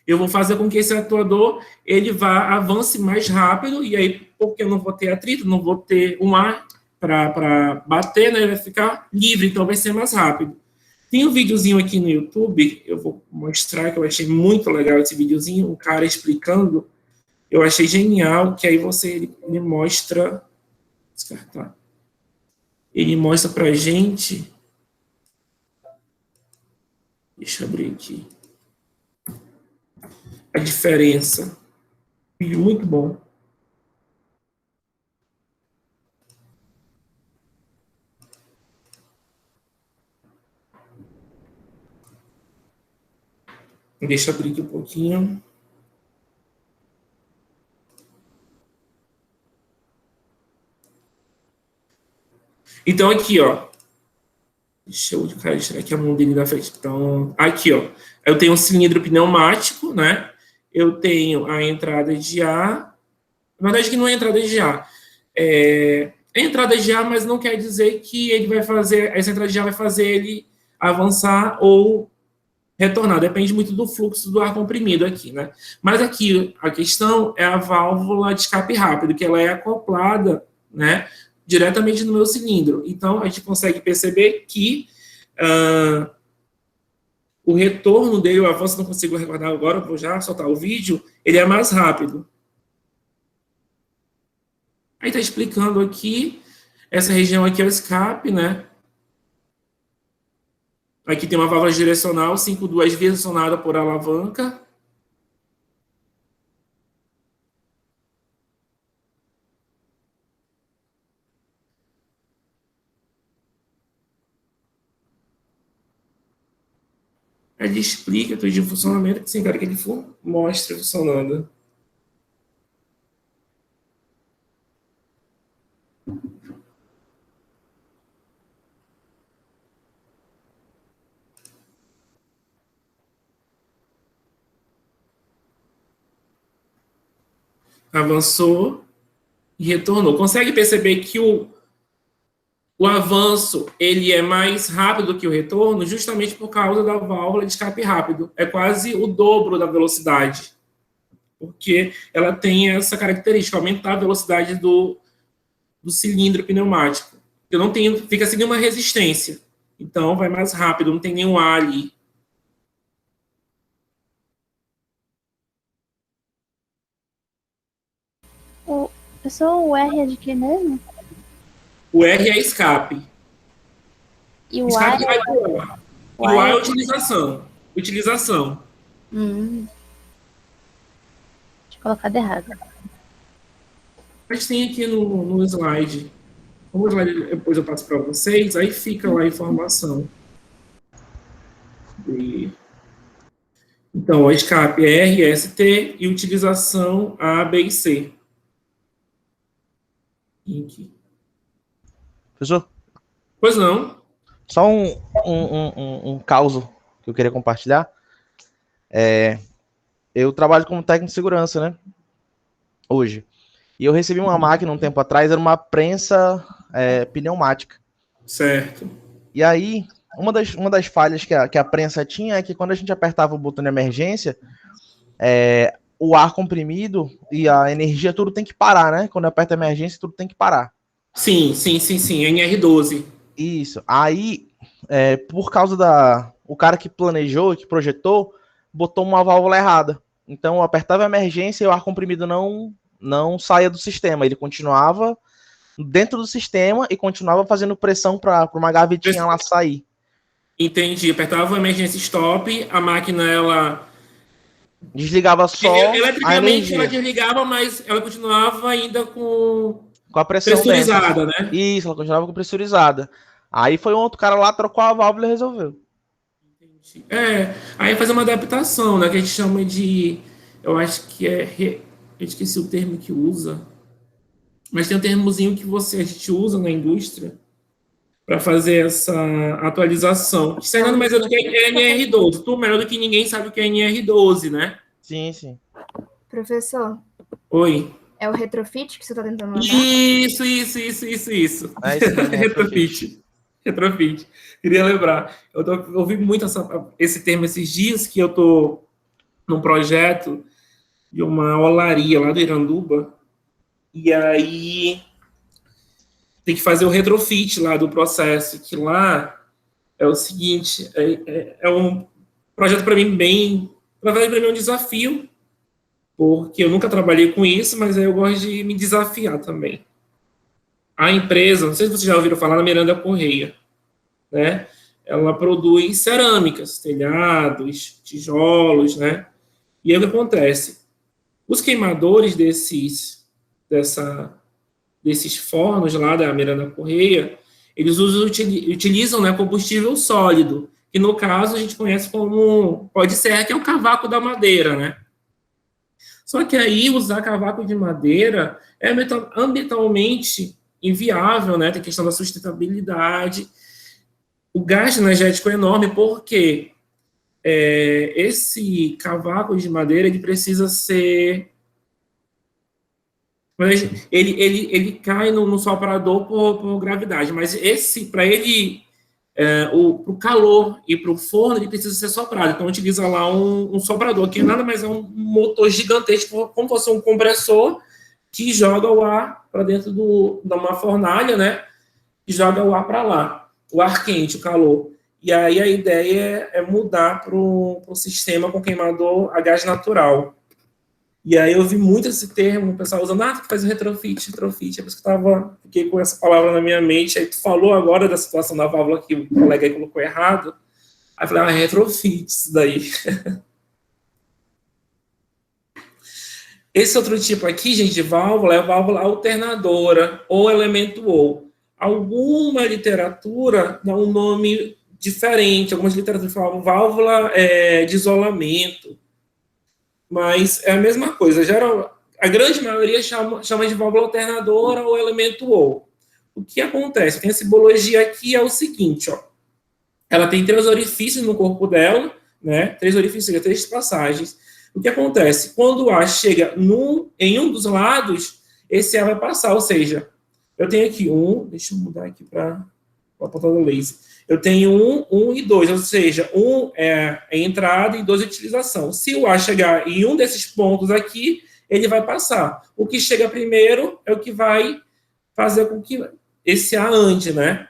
eu vou fazer com que esse atuador ele avance mais rápido, e aí, porque eu não vou ter atrito, não vou ter um ar para bater, né, ele vai ficar livre, então vai ser mais rápido. Tem um videozinho aqui no YouTube, eu vou mostrar, que eu achei muito legal esse videozinho, um cara explicando, eu achei genial, que aí ele mostra, descartar, ele mostra pra gente, deixa eu abrir aqui, a diferença. Vídeo muito bom. Deixa eu abrir aqui um pouquinho. Então, aqui, ó. Deixa eu tirar aqui a mão dele da frente. Então, aqui, ó. Eu tenho um cilindro pneumático, né? Eu tenho a entrada de ar. Na verdade, que não é entrada de ar. É entrada de ar, mas não quer dizer que ele vai fazer, essa entrada de ar vai fazer ele avançar ou retornar. Depende muito do fluxo do ar comprimido aqui, né? Mas aqui, a questão é a válvula de escape rápido, que ela é acoplada, né, diretamente no meu cilindro. Então, a gente consegue perceber que o retorno dele, o avanço, não consigo recordar agora, vou já soltar o vídeo, ele é mais rápido. Aí está explicando aqui, essa região aqui é o escape, né? Aqui tem uma válvula direcional, 5 vias acionada por alavanca. Ele explica tudo de funcionamento, que sem cara que ele for, mostra funcionando. Avançou e retornou. Consegue perceber que o avanço ele é mais rápido que o retorno, justamente por causa da válvula de escape rápido. É quase o dobro da velocidade, porque ela tem essa característica, aumentar a velocidade do cilindro pneumático. Eu não tenho, fica sem nenhuma resistência. Então, vai mais rápido, não tem nenhum ar ali. O R é de que mesmo? O R é escape. E o Escape A vai é... pro ar. E o A é utilização. Utilização. Deixa eu colocar errado. Mas tem aqui no slide. Como o slide depois eu passo para vocês, aí fica lá a informação. Então, o escape é R, S, T e utilização A, B e C. Aqui. Professor? Pois não. Só um caso que eu queria compartilhar. Eu trabalho como técnico de segurança, né? Hoje. E eu recebi uma máquina um tempo atrás, era uma prensa pneumática. Certo. E aí, uma das falhas que a prensa tinha é que quando a gente apertava o botão de emergência, o ar comprimido e a energia, tudo tem que parar, né? Quando aperta a emergência, tudo tem que parar. Sim, NR12. Isso. Aí, por causa o cara que planejou, que projetou, botou uma válvula errada. Então, eu apertava a emergência e o ar comprimido não saía do sistema. Ele continuava dentro do sistema e continuava fazendo pressão para uma gavetinha lá sair. Entendi. Apertava o emergency stop, a máquina, ela... Desligava só a eletricamente, ela energia. desligava, mas ela continuava ainda com a pressão pressurizada, dentro. né? Isso, ela continuava com pressurizada. Aí foi um outro cara lá, trocou a válvula e resolveu. Aí fazer uma adaptação, né? Que a gente chama de... Eu acho que eu esqueci o termo que usa. Mas tem um termozinho que a gente usa na indústria para fazer essa atualização. Isso é nada mais é do que NR12. Tu melhor do que ninguém sabe o que é NR12, né? Sim. Professor, Oi. é o retrofit que você está tentando lembrar? Isso. É isso mesmo, Retrofit. Queria lembrar. Eu ouvi muito esse termo esses dias, que eu tô num projeto de uma olaria lá do Iranduba, e aí tem que fazer o retrofit lá do processo, que lá é o seguinte, é um projeto para mim na verdade, para mim é um desafio, porque eu nunca trabalhei com isso, mas aí eu gosto de me desafiar também. A empresa, não sei se vocês já ouviram falar, na Miranda Correia, né? Ela produz cerâmicas, telhados, tijolos, né? E aí o que acontece? Os queimadores desses fornos lá da Miranda Correia, eles utilizam, né, combustível sólido, que no caso a gente conhece como pode ser, que é o cavaco da madeira, né? Só que aí usar cavaco de madeira é ambientalmente inviável, né? Tem a questão da sustentabilidade. O gasto energético é enorme porque esse cavaco de madeira ele precisa ser... Ele cai no soprador por gravidade, mas para ele, o calor e para o forno, ele precisa ser soprado. Então, utiliza lá um soprador, que nada mais é um motor gigantesco, como fosse um compressor, que joga o ar para dentro de uma fornalha, né? E joga o ar para lá, o ar quente, o calor. E aí a ideia é mudar para o sistema com queimador a gás natural. E aí eu vi muito esse termo, o pessoal usando, tem que fazer retrofit. É por isso que eu fiquei com essa palavra na minha mente. Aí tu falou agora da situação da válvula que o colega aí colocou errado. Aí eu falei, retrofit, isso daí. Esse outro tipo aqui, gente, de válvula é a válvula alternadora ou elemento ou. Alguma literatura dá um nome diferente, algumas literaturas falam válvula de isolamento, mas é a mesma coisa. A grande maioria chama de válvula alternadora ou elemento ou. O que acontece? Tem a simbologia aqui, é o seguinte, ó. Ela tem 3 orifícios no corpo dela, né? 3 orifícios, 3 passagens. O que acontece? Quando o ar chega em um dos lados, esse ar vai passar, ou seja, eu tenho aqui deixa eu mudar aqui para a ponta do laser. Eu tenho 1 e 2, ou seja, 1 é a entrada e 2 é a utilização. Se o ar chegar em um desses pontos aqui, ele vai passar. O que chega primeiro é o que vai fazer com que esse ar ande, né?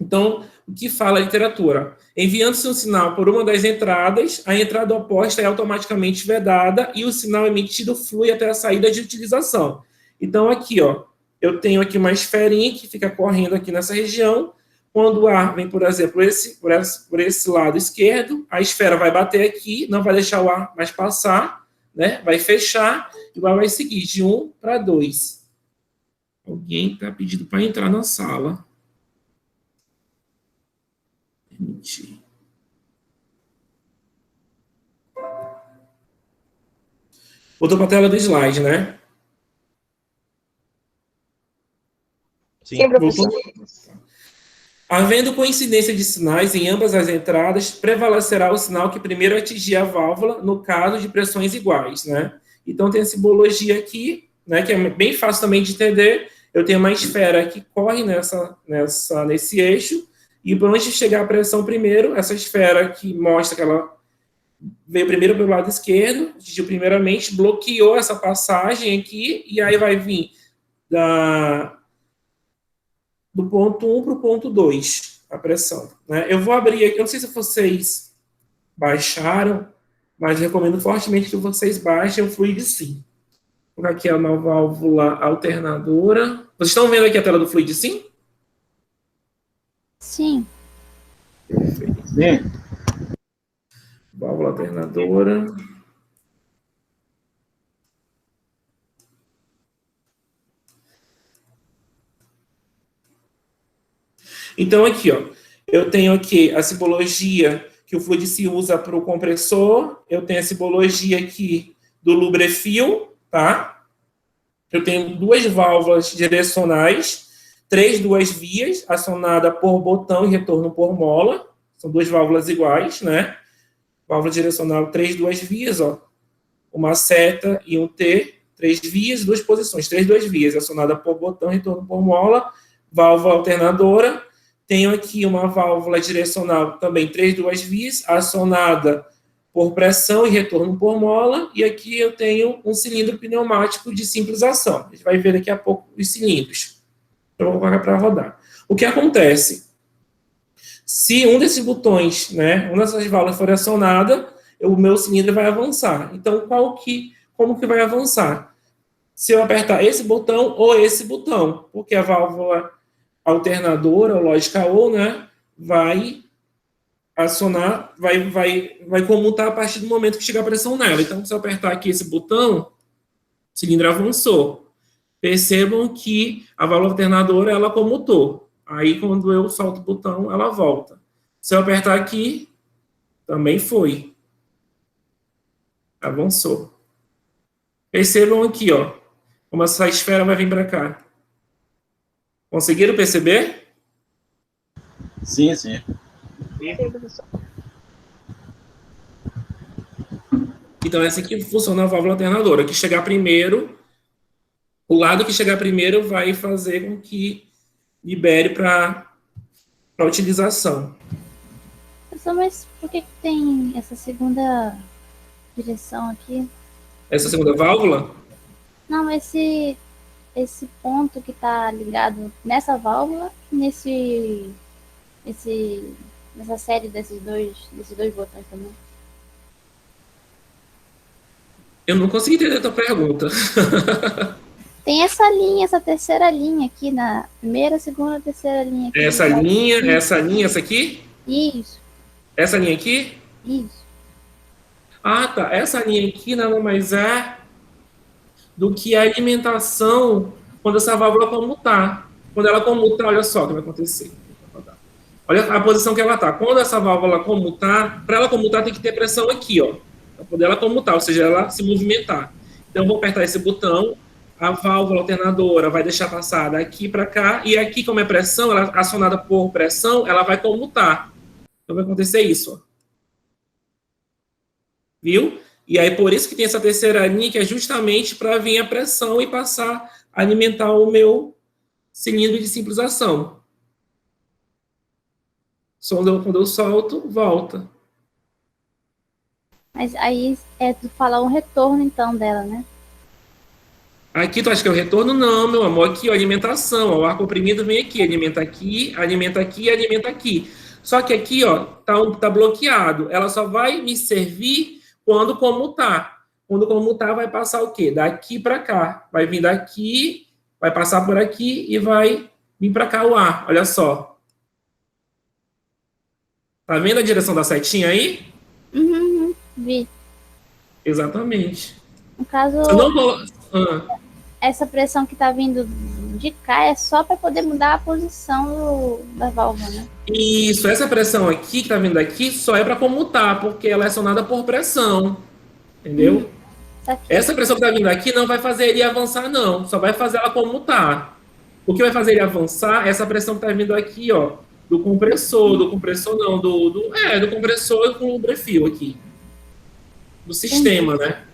Então, o que fala a literatura? Enviando-se um sinal por uma das entradas, a entrada oposta é automaticamente vedada e o sinal emitido flui até a saída de utilização. Então, aqui, ó, eu tenho aqui uma esferinha que fica correndo aqui nessa região. Quando o ar vem, por exemplo, por esse lado esquerdo, a esfera vai bater aqui, não vai deixar o ar mais passar, né? Vai fechar e o ar vai seguir de 1 para 2. Alguém está pedindo para entrar na sala. Permitir. Voltou para a tela do slide, né? Sim, professor. Havendo coincidência de sinais em ambas as entradas, prevalecerá o sinal que primeiro atingir a válvula, no caso de pressões iguais, né? Então, tem a simbologia aqui, né, que é bem fácil também de entender. Eu tenho uma esfera que corre nesse eixo, e por onde chegar a pressão primeiro, essa esfera que mostra que ela veio primeiro pelo lado esquerdo, atingiu primeiramente, bloqueou essa passagem aqui, e aí vai vir do ponto 1 para o ponto 2, a pressão, né? Eu vou abrir aqui, eu não sei se vocês baixaram, mas recomendo fortemente que vocês baixem o Fluidsim. Vou colocar aqui a nova válvula alternadora. Vocês estão vendo aqui a tela do Fluidsim? Sim. Sim. Válvula alternadora. Então, aqui, ó, eu tenho aqui a simbologia que o Fluidsim usa para o compressor, eu tenho a simbologia aqui do lubrefil, tá? Eu tenho 2 válvulas direcionais, 3 duas vias, acionada por botão e retorno por mola, são 2 válvulas iguais, né? Válvula direcional, 3 duas vias, ó, uma seta e um T, 3 vias, 2 posições, 3 duas vias, acionada por botão e retorno por mola, válvula alternadora. Tenho aqui uma válvula direcional, também 3 duas vias, acionada por pressão e retorno por mola, e aqui eu tenho um cilindro pneumático de simples ação. A gente vai ver daqui a pouco os cilindros. Eu vou colocar para rodar. O que acontece? Se um desses botões, né, uma dessas válvulas for acionada, o meu cilindro vai avançar. Então, como que vai avançar? Se eu apertar esse botão ou esse botão, porque a válvula alternadora, ou lógica ou, né, vai acionar, vai comutar a partir do momento que chegar a pressão nela. Então, se eu apertar aqui esse botão, o cilindro avançou. Percebam que a válvula alternadora, ela comutou. Aí, quando eu solto o botão, ela volta. Se eu apertar aqui, também foi. Avançou. Percebam aqui, ó, como essa esfera vai vir para cá. Conseguiram perceber? Sim, sim. Então, essa aqui funciona a válvula alternadora, que chegar primeiro, o lado que chegar primeiro vai fazer com que libere para utilização. Mas por que tem essa segunda direção aqui? Essa segunda válvula? Não, esse ponto que está ligado nessa válvula, nessa série desses dois botões também. Eu não consegui entender a tua pergunta. Tem essa linha, essa terceira linha aqui na primeira, segunda, terceira linha. Aqui essa linha, essa aqui? Isso. Essa linha aqui? Isso. Ah, tá. Essa linha aqui nada mais é do que a alimentação quando essa válvula comutar. Quando ela comutar, olha só o que vai acontecer. Olha a posição que ela está. Quando essa válvula comutar, para ela comutar tem que ter pressão aqui, ó, para poder ela comutar, ou seja, ela se movimentar. Então, eu vou apertar esse botão, a válvula alternadora vai deixar passar daqui para cá, e aqui, como é pressão, ela acionada por pressão, ela vai comutar. Então, vai acontecer isso, ó. Viu? E aí, por isso que tem essa terceira linha, que é justamente para vir a pressão e passar a alimentar o meu cilindro de simples ação. Quando eu solto, volta. Mas aí é tu falar um retorno, então, dela, né? Aqui, tu acha que é o retorno? Não, meu amor. Aqui, ó, alimentação. Ó, o ar comprimido vem aqui, alimenta aqui, alimenta aqui, alimenta aqui. Só que aqui, ó, tá bloqueado. Ela só vai me servir quando comutar. Quando comutar, vai passar o quê? Daqui para cá. Vai vir daqui, vai passar por aqui e vai vir para cá o ar. Olha só. Tá vendo a direção da setinha aí? Vi. Exatamente. No caso, Eu não vou... essa pressão que tá vindo de cá é só para poder mudar a posição da válvula, né? Isso, essa pressão aqui, que tá vindo aqui, só é para comutar, porque ela é acionada por pressão. Entendeu? Essa pressão que tá vindo aqui não vai fazer ele avançar, não. Só vai fazer ela comutar. O que vai fazer ele avançar é essa pressão que tá vindo aqui, ó, do compressor não, do compressor com o brefio aqui. Do sistema, né?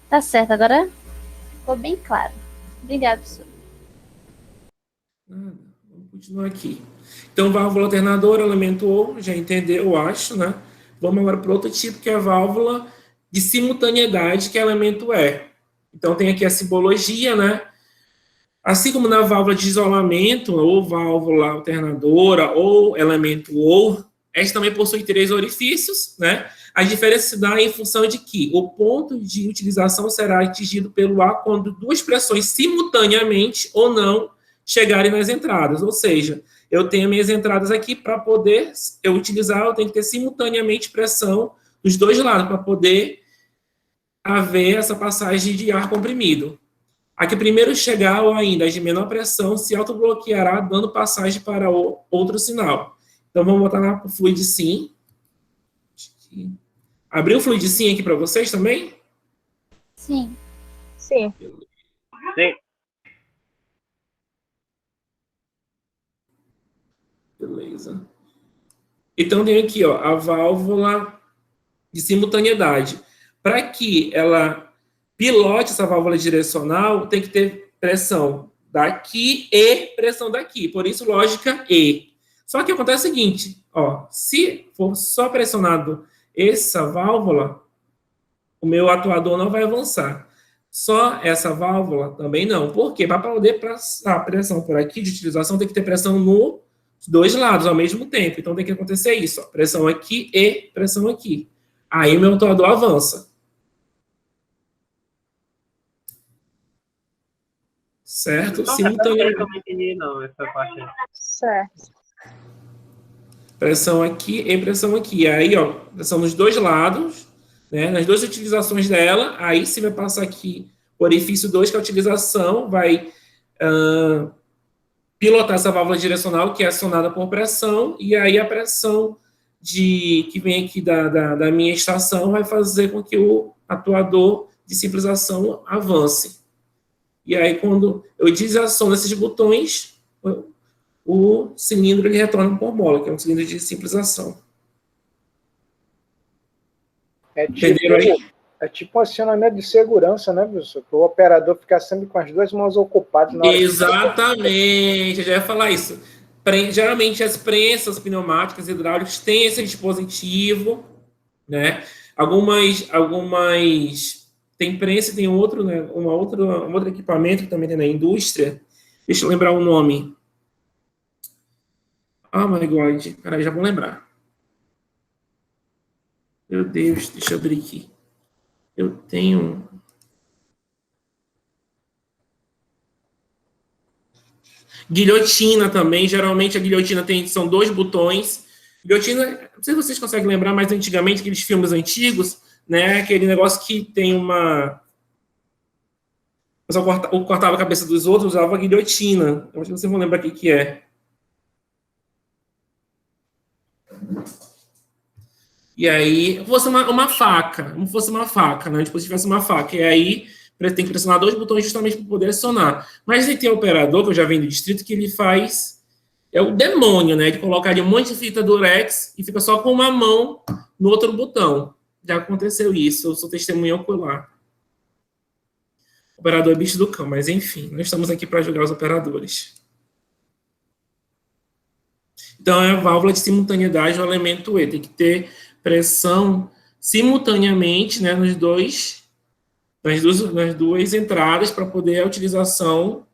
Tá certo, agora ficou bem claro. Obrigada, professor. Vamos continuar aqui. Então, válvula alternadora, elemento O, já entendeu, eu acho, né? Vamos agora para outro tipo, que é a válvula de simultaneidade, que é elemento E. Então, tem aqui a simbologia, né? Assim como na válvula de isolamento, ou válvula alternadora, ou elemento O, esta também possui 3 orifícios, né? A diferença se dá em função de que o ponto de utilização será atingido pelo ar quando 2 pressões simultaneamente ou não chegarem nas entradas. Ou seja, eu tenho minhas entradas aqui para poder eu utilizar, eu tenho que ter simultaneamente pressão dos 2 lados para poder haver essa passagem de ar comprimido. A que primeiro chegar ou ainda as de menor pressão se autobloqueará dando passagem para o outro sinal. Então, vamos botar na fluid sim. Abriu o fluid sim aqui para vocês também? Sim. Sim. Sim. Beleza. Então, tem aqui, ó, a válvula de simultaneidade. Para que ela pilote essa válvula direcional, tem que ter pressão daqui e pressão daqui. Por isso, lógica E. Só que acontece o seguinte, ó, se for só pressionado essa válvula, o meu atuador não vai avançar. Só essa válvula também não. Por quê? Para poder passar a pressão por aqui de utilização, tem que ter pressão nos 2 lados ao mesmo tempo. Então, tem que acontecer isso, ó, pressão aqui e pressão aqui. Aí, meu atuador avança. Certo? Simultaneamente. Eu não entendi, não, essa parte. Certo. Pressão aqui e pressão aqui. Aí, ó, pressão nos 2 lados, né? Nas 2 utilizações dela. Aí, se vai passar aqui o orifício 2, que é a utilização, vai pilotar essa válvula direcional, que é acionada por pressão, e aí a pressão que vem aqui da minha estação vai fazer com que o atuador de simples ação avance. E aí, quando eu desaciono esses botões, o cilindro ele retorna por mola, que é um cilindro de simples ação. Entenderam aí? É tipo um acionamento de segurança, né, professor? Para o operador ficar sempre com as 2 mãos ocupadas na hora. Exatamente, eu já ia falar isso. Geralmente as prensas pneumáticas hidráulicas têm esse dispositivo, né? Algumas tem prensa, tem outro, né? Um outro equipamento que também tem na indústria. Deixa eu lembrar o nome. Oh my God, peraí, já vou lembrar. Meu Deus, deixa eu abrir aqui. Eu tenho... Guilhotina também, geralmente a guilhotina são 2 botões. Guilhotina, não sei se vocês conseguem lembrar, mas antigamente, aqueles filmes antigos, né, aquele negócio que tem uma... O pessoal cortava a cabeça dos outros, usava guilhotina. Eu acho que vocês vão lembrar o que é. E aí, fosse uma faca, como fosse uma faca, né? Tipo, se tivesse uma faca. E aí, tem que pressionar 2 botões justamente para poder acionar. Mas aí tem um operador, que eu já venho do distrito, que ele faz... É o demônio, né? Ele coloca ali um monte de fita durex e fica só com uma mão no outro botão. Já aconteceu isso, eu sou testemunha ocular. O operador é bicho do cão, mas enfim, nós estamos aqui para julgar os operadores. Então, é a válvula de simultaneidade do elemento E. Tem que ter pressão simultaneamente, né, nas duas entradas para poder a utilização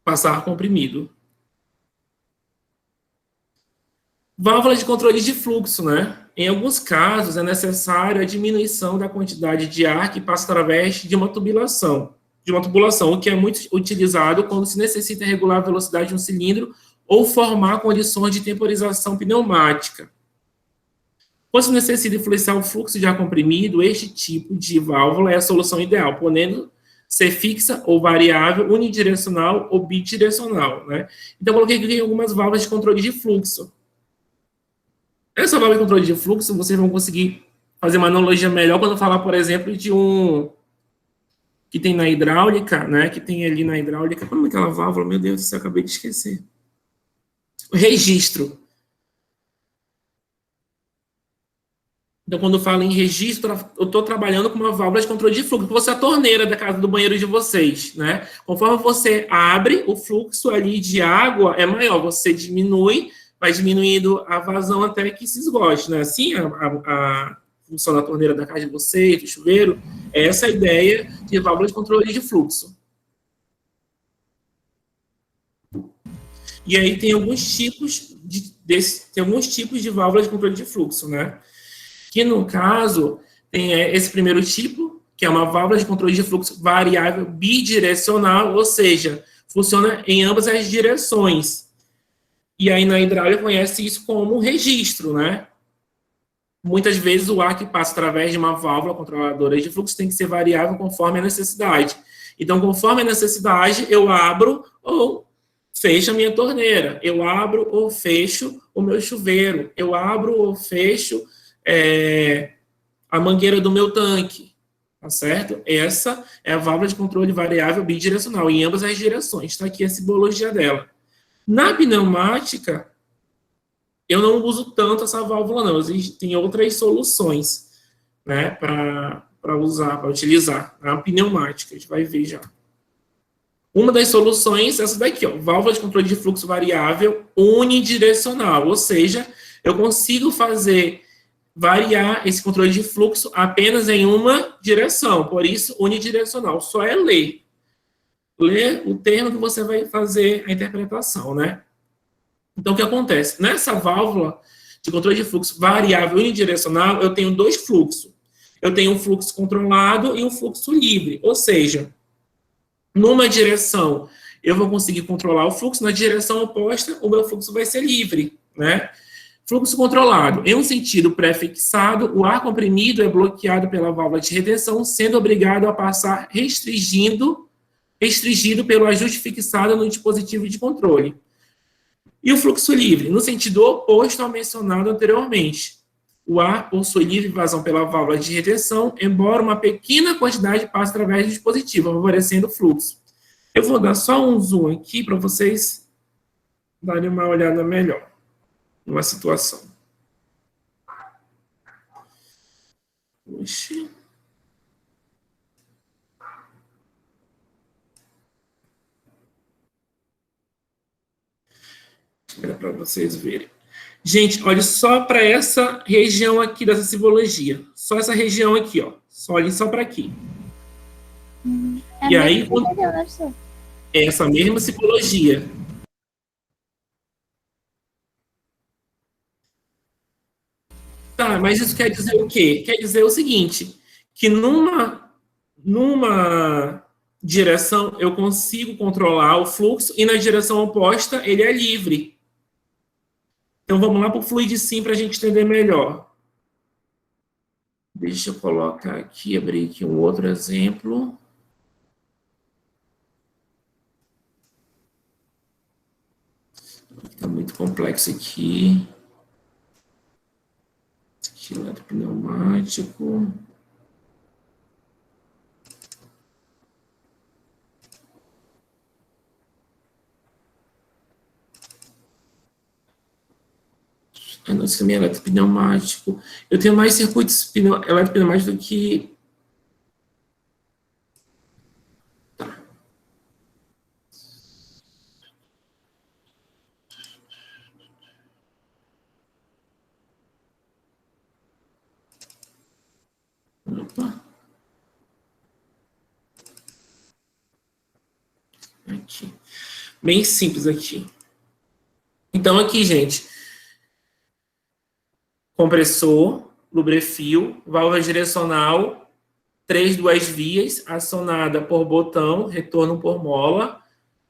passar comprimido. Válvula de controle de fluxo, né? Em alguns casos, é necessária a diminuição da quantidade de ar que passa através de uma tubulação, o que é muito utilizado quando se necessita regular a velocidade de um cilindro ou formar condições de temporização pneumática. Quando se necessita influenciar o fluxo de ar comprimido, este tipo de válvula é a solução ideal, podendo ser fixa ou variável, unidirecional ou bidirecional, né? Então, eu coloquei aqui algumas válvulas de controle de fluxo. Essa válvula de controle de fluxo, vocês vão conseguir fazer uma analogia melhor quando eu falar, por exemplo, de um que tem na hidráulica, né? Que tem ali na hidráulica. Como é aquela válvula? Meu Deus do céu, acabei de esquecer. O registro. Então, quando eu falo em registro, eu estou trabalhando com uma válvula de controle de fluxo, que fosse a torneira da casa do banheiro de vocês, né? Conforme você abre, o fluxo ali de água é maior, você diminui, vai diminuindo a vazão até que se esgote, né? Assim, a função da torneira da casa de vocês, do chuveiro, é essa a ideia de válvula de controle de fluxo. E aí tem alguns tipos de válvula de controle de fluxo, né? Que, no caso, tem esse primeiro tipo, que é uma válvula de controle de fluxo variável bidirecional, ou seja, funciona em ambas as direções. E aí, na hidráulica, conhece isso como registro, né? Muitas vezes, o ar que passa através de uma válvula controladora de fluxo tem que ser variável conforme a necessidade. Então, conforme a necessidade, eu abro ou fecho a minha torneira. Eu abro ou fecho o meu chuveiro. Eu abro ou fecho a mangueira do meu tanque, tá certo? Essa é a válvula de controle variável bidirecional, em ambas as direções, está aqui a simbologia dela. Na pneumática, eu não uso tanto essa válvula, não, tem outras soluções, né, para utilizar, a pneumática, a gente vai ver já. Uma das soluções é essa daqui, ó, válvula de controle de fluxo variável unidirecional, ou seja, eu consigo variar esse controle de fluxo apenas em uma direção, por isso unidirecional, só é ler o termo que você vai fazer a interpretação, né? Então, o que acontece? Nessa válvula de controle de fluxo variável unidirecional, eu tenho dois fluxos. Eu tenho um fluxo controlado e um fluxo livre, ou seja, numa direção eu vou conseguir controlar o fluxo, na direção oposta o meu fluxo vai ser livre, né? Fluxo controlado. Em um sentido pré-fixado, o ar comprimido é bloqueado pela válvula de retenção, sendo obrigado a passar restringido pelo ajuste fixado no dispositivo de controle. E o fluxo livre, no sentido oposto ao mencionado anteriormente. O ar possui livre vazão pela válvula de retenção, embora uma pequena quantidade passe através do dispositivo, favorecendo o fluxo. Eu vou dar só um zoom aqui para vocês darem uma olhada melhor numa situação. Oxi. Espera para vocês verem. Gente, olhe só para essa região aqui dessa simbologia. Só essa região aqui, ó. Só olhem só para aqui. E aí, essa mesma simbologia. Tá, mas isso quer dizer o quê? Quer dizer o seguinte, que numa direção eu consigo controlar o fluxo e na direção oposta ele é livre. Então vamos lá para o FluidSim para a gente entender melhor. Deixa eu colocar aqui, abrir aqui um outro exemplo. Está muito complexo aqui. Eletropneumático. Não, isso também é eletropneumático. Eu tenho mais circuitos eletropneumáticos do que... Tá. Opa. Aqui. Bem simples aqui. Então, aqui, gente, compressor, lubrefio, válvula direcional, 3 duas vias, acionada por botão, retorno por mola,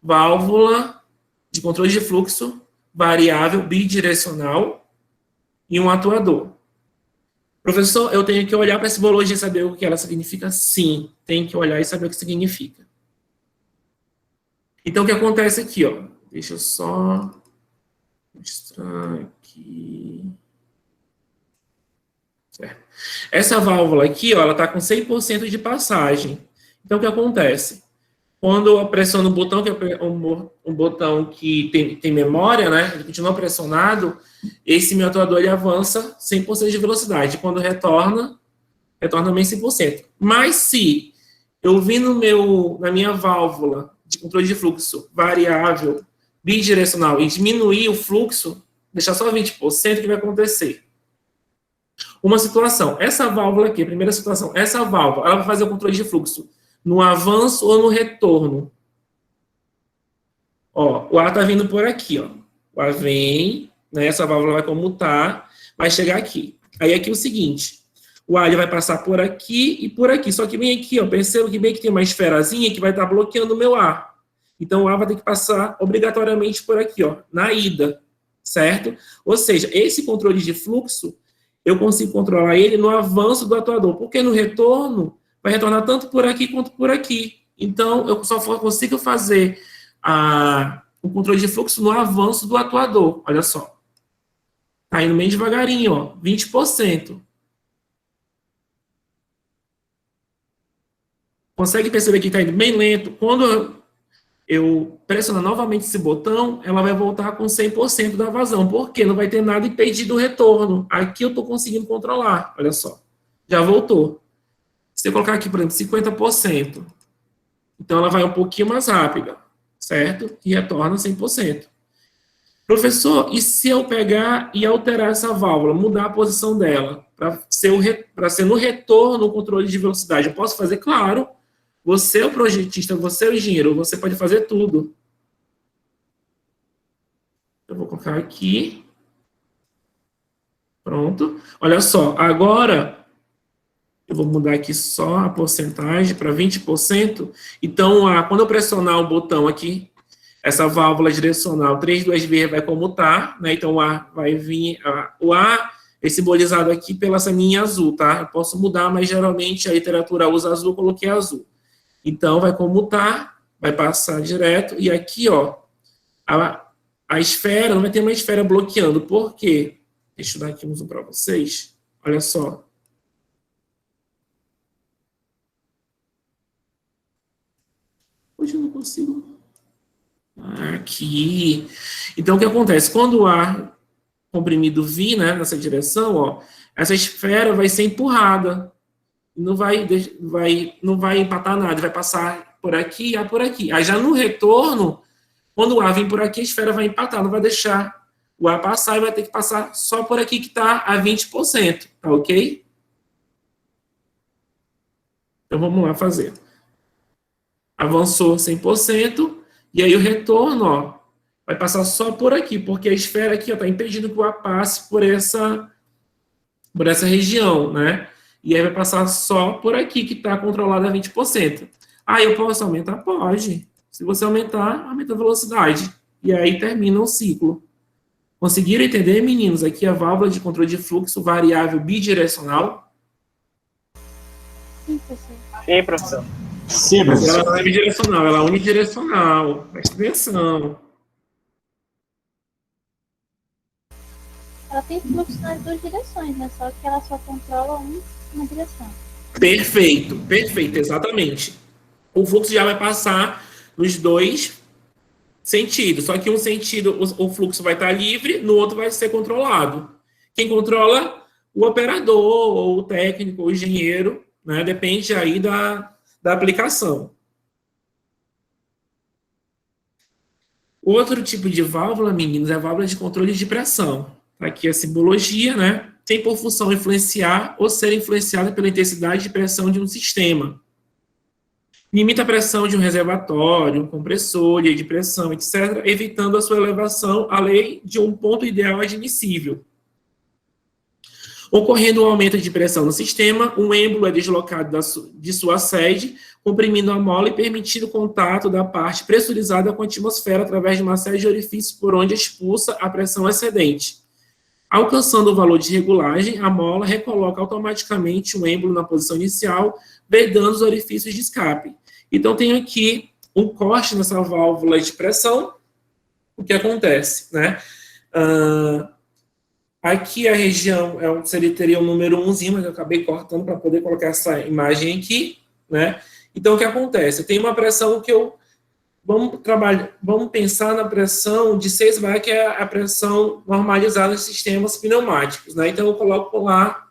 válvula de controle de fluxo, variável bidirecional e um atuador. Professor, eu tenho que olhar para a simbologia e saber o que ela significa? Sim, tem que olhar e saber o que significa. Então, o que acontece aqui, ó? Deixa eu só mostrar aqui. Certo. Essa válvula aqui, ó, ela está com 100% de passagem. Então, o que acontece? Quando eu pressiono o botão, que é um botão que tem memória, né? Ele continua pressionado, esse meu atuador ele avança 100% de velocidade. Quando retorna também 100%. Mas se eu vim na minha válvula de controle de fluxo variável bidirecional e diminuir o fluxo, deixar só 20%, o que vai acontecer? Uma situação, essa válvula aqui, primeira situação, essa válvula, ela vai fazer o controle de fluxo no avanço ou no retorno. Ó, o ar está vindo por aqui, ó. O ar vem, né, essa válvula vai comutar, vai chegar aqui. Aí aqui é o seguinte, o ar ele vai passar por aqui e por aqui, só que bem aqui, ó, perceba que bem que tem uma esferazinha que vai estar bloqueando o meu ar. Então o ar vai ter que passar obrigatoriamente por aqui, ó, na ida, certo? Ou seja, esse controle de fluxo, eu consigo controlar ele no avanço do atuador, porque no retorno vai retornar tanto por aqui quanto por aqui. Então, eu só consigo fazer o controle de fluxo no avanço do atuador. Olha só. Tá indo bem devagarinho, ó, 20%. Consegue perceber que está indo bem lento? Quando eu pressionar novamente esse botão, ela vai voltar com 100% da vazão, porque não vai ter nada impedido o retorno. Aqui eu estou conseguindo controlar, olha só. Já voltou. Se eu colocar aqui, por exemplo, 50%, então ela vai um pouquinho mais rápida, certo? E retorna 100%. Professor, e se eu pegar e alterar essa válvula, mudar a posição dela, para ser no retorno o controle de velocidade, eu posso fazer? Claro. Você é o projetista, você é o engenheiro, você pode fazer tudo. Eu vou colocar aqui. Pronto. Olha só, agora eu vou mudar aqui só a porcentagem para 20%. Então, quando eu pressionar o botão aqui, essa válvula direcional 326 vai comutar, né? Então, o ar vai vir, o ar é simbolizado aqui pela essa linha azul, tá? Eu posso mudar, mas geralmente a literatura usa azul, eu coloquei azul. Então, vai comutar, vai passar direto, e aqui, ó, a esfera, não vai ter uma esfera bloqueando. Por quê? Deixa eu dar aqui um zoom para vocês. Olha só. Hoje eu não consigo. Aqui. Então, o que acontece? Quando o ar comprimido vir, né, nessa direção, ó, essa esfera vai ser empurrada. Não vai empatar nada, vai passar por aqui e por aqui. Aí já no retorno, quando o ar vir por aqui, a esfera vai empatar, não vai deixar o ar passar e vai ter que passar só por aqui que está a 20%, tá ok? Então vamos lá fazer. Avançou 100%, e aí o retorno, ó, vai passar só por aqui, porque a esfera aqui está impedindo que o ar passe por essa região, né? E aí vai passar só por aqui, que está controlado a 20%. Aí eu posso aumentar? Pode. Se você aumentar, aumenta a velocidade. E aí termina o ciclo. Conseguiram entender, meninos? Aqui a válvula de controle de fluxo variável bidirecional. Sim, professor. Sim, professor. Sim, Mas professor. ela não é bidirecional, ela é unidirecional. Presta atenção. Ela tem fluxo nas duas direções, né? Só que ela só controla uma direção. Perfeito, perfeito, exatamente. O fluxo já vai passar nos dois sentidos, só que um sentido o fluxo vai estar livre, no outro vai ser controlado. Quem controla? O operador, ou o técnico, ou o engenheiro, né? Depende aí da aplicação. Outro tipo de válvula, meninos, é a válvula de controle de pressão. Aqui a simbologia, né? Tem por função influenciar ou ser influenciada pela intensidade de pressão de um sistema. Limita a pressão de um reservatório, um compressor, linha de pressão, etc., evitando a sua elevação além de um ponto ideal admissível. Ocorrendo um aumento de pressão no sistema, um êmbolo é deslocado de sua sede, comprimindo a mola e permitindo o contato da parte pressurizada com a atmosfera através de uma série de orifícios por onde expulsa a pressão excedente. Alcançando o valor de regulagem, a mola recoloca automaticamente o êmbolo na posição inicial, vedando os orifícios de escape. Então, tem aqui um corte nessa válvula de pressão. O que acontece, né? Aqui a região teria o número 1, mas eu acabei cortando para poder colocar essa imagem aqui, né? Então, o que acontece? Tem uma pressão que eu... Vamos pensar na pressão de 6 bar, que é a pressão normalizada dos sistemas pneumáticos, né? Então, eu coloco lá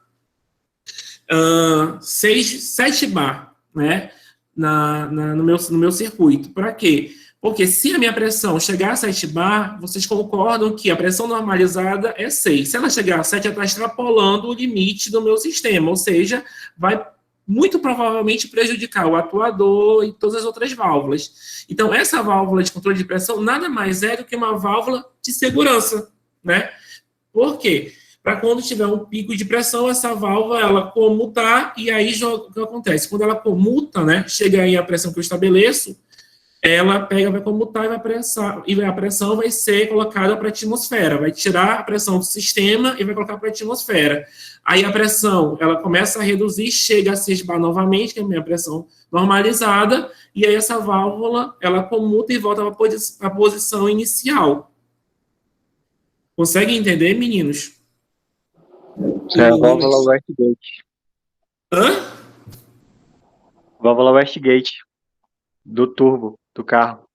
7 bar, né? No meu circuito. Para quê? Porque se a minha pressão chegar a 7 bar, vocês concordam que a pressão normalizada é 6. Se ela chegar a 7, ela está extrapolando o limite do meu sistema, ou seja, vai muito provavelmente prejudicar o atuador e todas as outras válvulas. Então, essa válvula de controle de pressão nada mais é do que uma válvula de segurança, né? Por quê? Para quando tiver um pico de pressão, essa válvula, ela comutar, e aí o que acontece? Quando ela comuta, né, chega aí a pressão que eu estabeleço, ela pega, vai comutar e a pressão vai ser colocada para a atmosfera, vai tirar a pressão do sistema e vai colocar para a atmosfera. Aí a pressão, ela começa a reduzir, chega a 6 bar novamente, que é a minha pressão normalizada, e aí essa válvula, ela comuta e volta para a posição inicial. Conseguem entender, meninos? Isso é a válvula Westgate. Hã? Válvula Westgate do turbo do carro.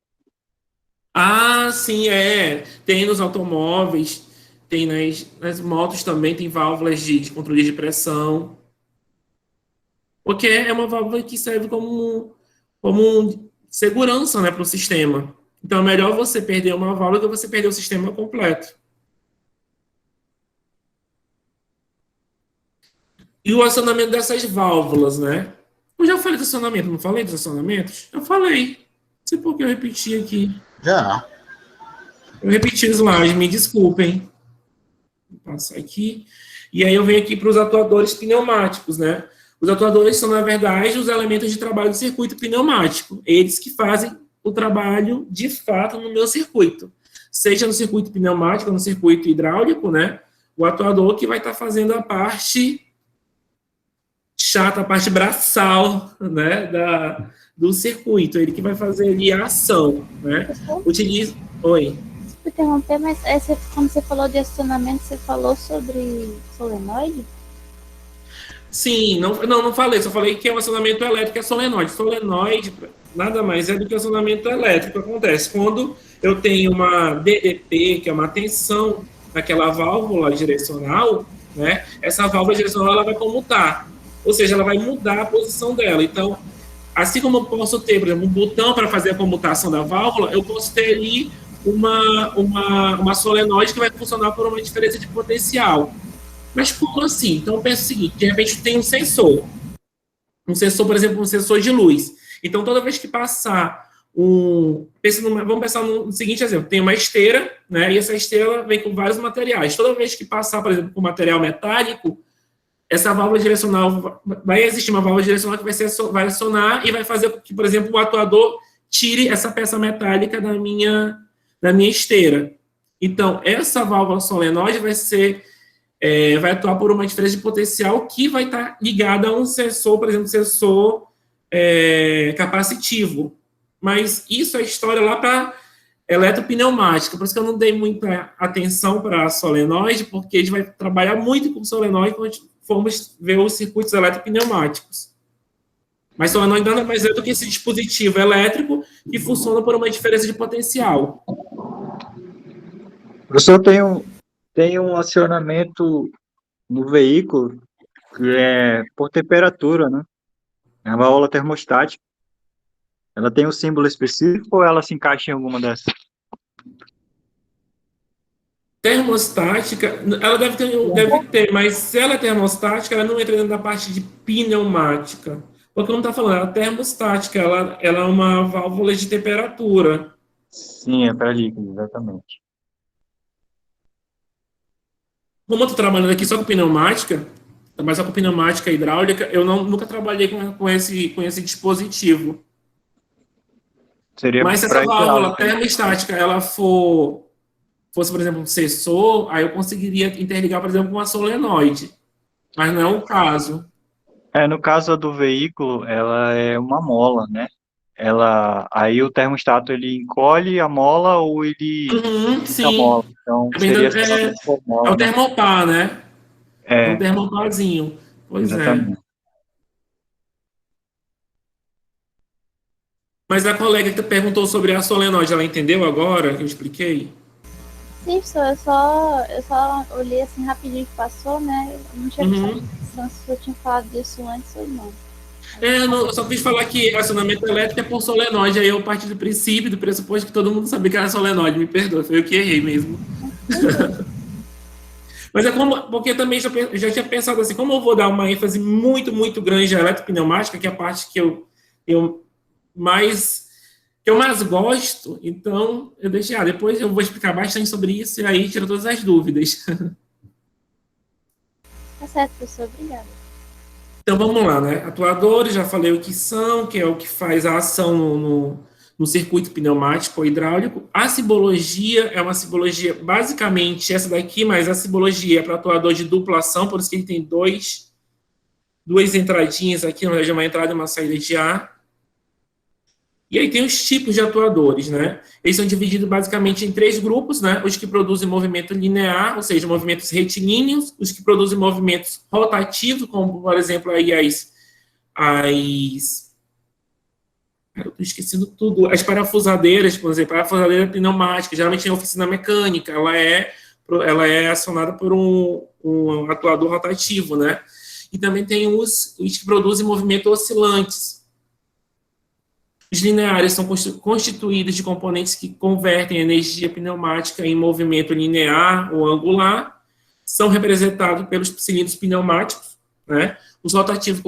Ah, sim, é. Tem nos automóveis, tem nas motos também, tem válvulas de controle de pressão. Porque é uma válvula que serve como segurança, né, para o sistema. Então é melhor você perder uma válvula do que você perder o sistema completo. E o acionamento dessas válvulas, né? Eu já falei do acionamento, não falei dos acionamentos? Eu falei. Não sei por que eu repeti aqui. Já. Eu repeti o slide, me desculpem. Vou passar aqui. E aí eu venho aqui para os atuadores pneumáticos, né? Os atuadores são, na verdade, os elementos de trabalho do circuito pneumático. Eles que fazem o trabalho, de fato, no meu circuito. Seja no circuito pneumático, no circuito hidráulico, né? O atuador que vai estar fazendo a parte chata, a parte braçal, né, do circuito, ele que vai fazer ali a ação, né? Utiliza... Oi. Desculpa interromper, mas quando você falou de acionamento, você falou sobre solenoide? Sim, não falei, só falei que é um acionamento elétrico, é solenoide. Solenoide nada mais é do que acionamento elétrico. Acontece quando eu tenho uma DDP, que é uma tensão naquela válvula direcional, né? Essa válvula direcional ela vai comutar. Ou seja, ela vai mudar a posição dela. Então, assim como eu posso ter, por exemplo, um botão para fazer a comutação da válvula, eu posso ter ali uma solenoide que vai funcionar por uma diferença de potencial. Mas como assim? Então, eu penso o seguinte, de repente tem um sensor. Um sensor, por exemplo, um sensor de luz. Então, toda vez que passar vamos pensar no seguinte exemplo, tem uma esteira, né, e essa esteira vem com vários materiais. Toda vez que passar, por exemplo, com material metálico, essa válvula direcional, vai existir uma válvula direcional que vai acionar e vai fazer com que, por exemplo, o atuador tire essa peça metálica da minha esteira. Então, essa válvula solenoide vai atuar por uma diferença de potencial que vai estar ligada a um sensor, por exemplo, sensor capacitivo. Mas isso é história lá para eletropneumática, por isso que eu não dei muita atenção para a solenoide, porque a gente vai trabalhar muito com solenoide quando a gente formos ver os circuitos eletropneumáticos. Mas solenoide nada mais é do que esse dispositivo elétrico que funciona por uma diferença de potencial. Professor, tem um acionamento no veículo que é por temperatura, né? É uma válvula termostática. Ela tem um símbolo específico ou ela se encaixa em alguma dessas? Termostática, ela deve ter, mas se ela é termostática, ela não entra dentro da parte de pneumática. Porque como está falando, ela é termostática, ela é uma válvula de temperatura. Sim, é para líquido, exatamente. Como eu estou trabalhando aqui só com pneumática, mas só com pneumática hidráulica, eu nunca trabalhei com esse dispositivo. Seria mas se essa válvula termostática ela fosse, por exemplo, um sensor, aí eu conseguiria interligar, por exemplo, com uma solenoide. Mas não é o caso. No caso do veículo, ela é uma mola, né? Aí o termostato ele encolhe a mola ou ele sim. a mola. Então seria é o termopar, né? É um termoparzinho. Pois exatamente. Mas a colega que perguntou sobre a solenoide, ela entendeu agora que eu expliquei? Sim, professor, eu só olhei assim rapidinho que passou, né? Eu não tinha prestado atenção se eu tinha falado disso antes ou não. Eu só quis falar que acionamento elétrico é por solenoide, aí eu parti do princípio, do pressuposto que todo mundo sabia que era solenoide, me perdoa, foi eu que errei mesmo. Mas é porque também já tinha pensado assim, como eu vou dar uma ênfase muito, muito grande à eletropneumática, que é a parte que eu mais gosto, então eu deixei, depois eu vou explicar bastante sobre isso e aí tira todas as dúvidas. Tá certo, professor, obrigada. Então vamos lá, né? Atuadores, já falei o que são, que é o que faz a ação no circuito pneumático ou hidráulico. A simbologia é uma simbologia basicamente essa daqui, mas a simbologia é para atuador de dupla ação, por isso que ele tem duas entradinhas aqui, na verdade, uma entrada e uma saída de ar. E aí tem os tipos de atuadores, né? Eles são divididos basicamente em 3 grupos, né? Os que produzem movimento linear, ou seja, movimentos retilíneos, os que produzem movimentos rotativos, como, por exemplo, aí eu estou esquecendo tudo. As parafusadeiras, por exemplo, a parafusadeira pneumática, geralmente em oficina mecânica, ela é acionada por um atuador rotativo, né? E também tem os que produzem movimento oscilantes. Os lineares são constituídos de componentes que convertem a energia pneumática em movimento linear ou angular, são representados pelos cilindros pneumáticos, né? Os rotativos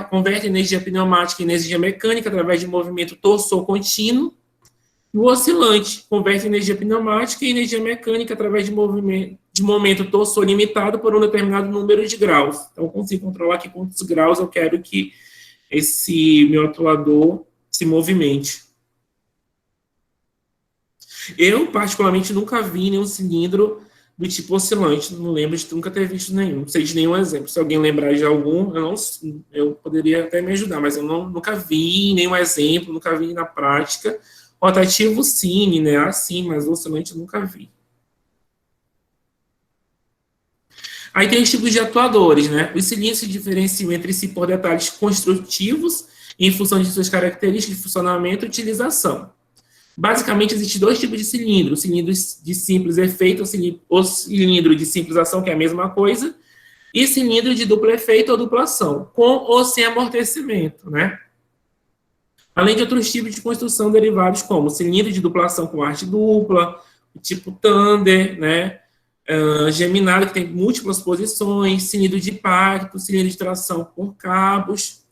convertem energia pneumática em energia mecânica através de movimento torsor contínuo, e o oscilante converte energia pneumática em energia mecânica através de momento torsor limitado por um determinado número de graus. Então, eu consigo controlar aqui quantos graus eu quero que esse meu atuador se movimente. Eu, particularmente, nunca vi nenhum cilindro do tipo oscilante, não lembro de nunca ter visto nenhum, não sei de nenhum exemplo. Se alguém lembrar de algum, eu poderia até me ajudar, mas eu nunca vi nenhum exemplo, nunca vi na prática. Rotativo, sim, linear, sim, mas oscilante eu nunca vi. Aí tem os tipos de atuadores, né? Os cilindros se diferenciam entre si por detalhes construtivos, em função de suas características de funcionamento e utilização. Basicamente, existem 2 tipos de cilindro: o cilindro de simples efeito, o cilindro de simples ação, que é a mesma coisa, e cilindro de duplo efeito ou dupla ação, com ou sem amortecimento, né? Além de outros tipos de construção derivados, como cilindro de dupla ação com haste dupla, o tipo Thunder, né? Geminado, que tem múltiplas posições, cilindro de impacto, cilindro de tração por cabos.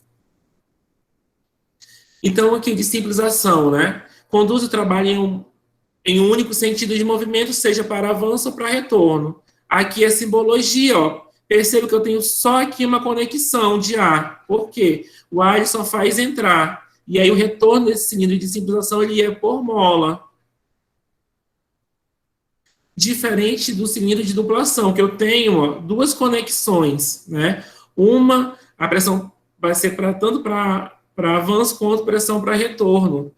Então, aqui de simples ação, né? Conduz o trabalho em um único sentido de movimento, seja para avanço ou para retorno. Aqui é simbologia, ó. Perceba que eu tenho só aqui uma conexão de ar. Por quê? O ar ele só faz entrar. E aí o retorno desse cilindro de simples ação ele é por mola. Diferente do cilindro de dupla ação, que eu tenho, ó, 2 conexões, né? Uma, a pressão vai ser tanto para avanço quanto pressão para retorno,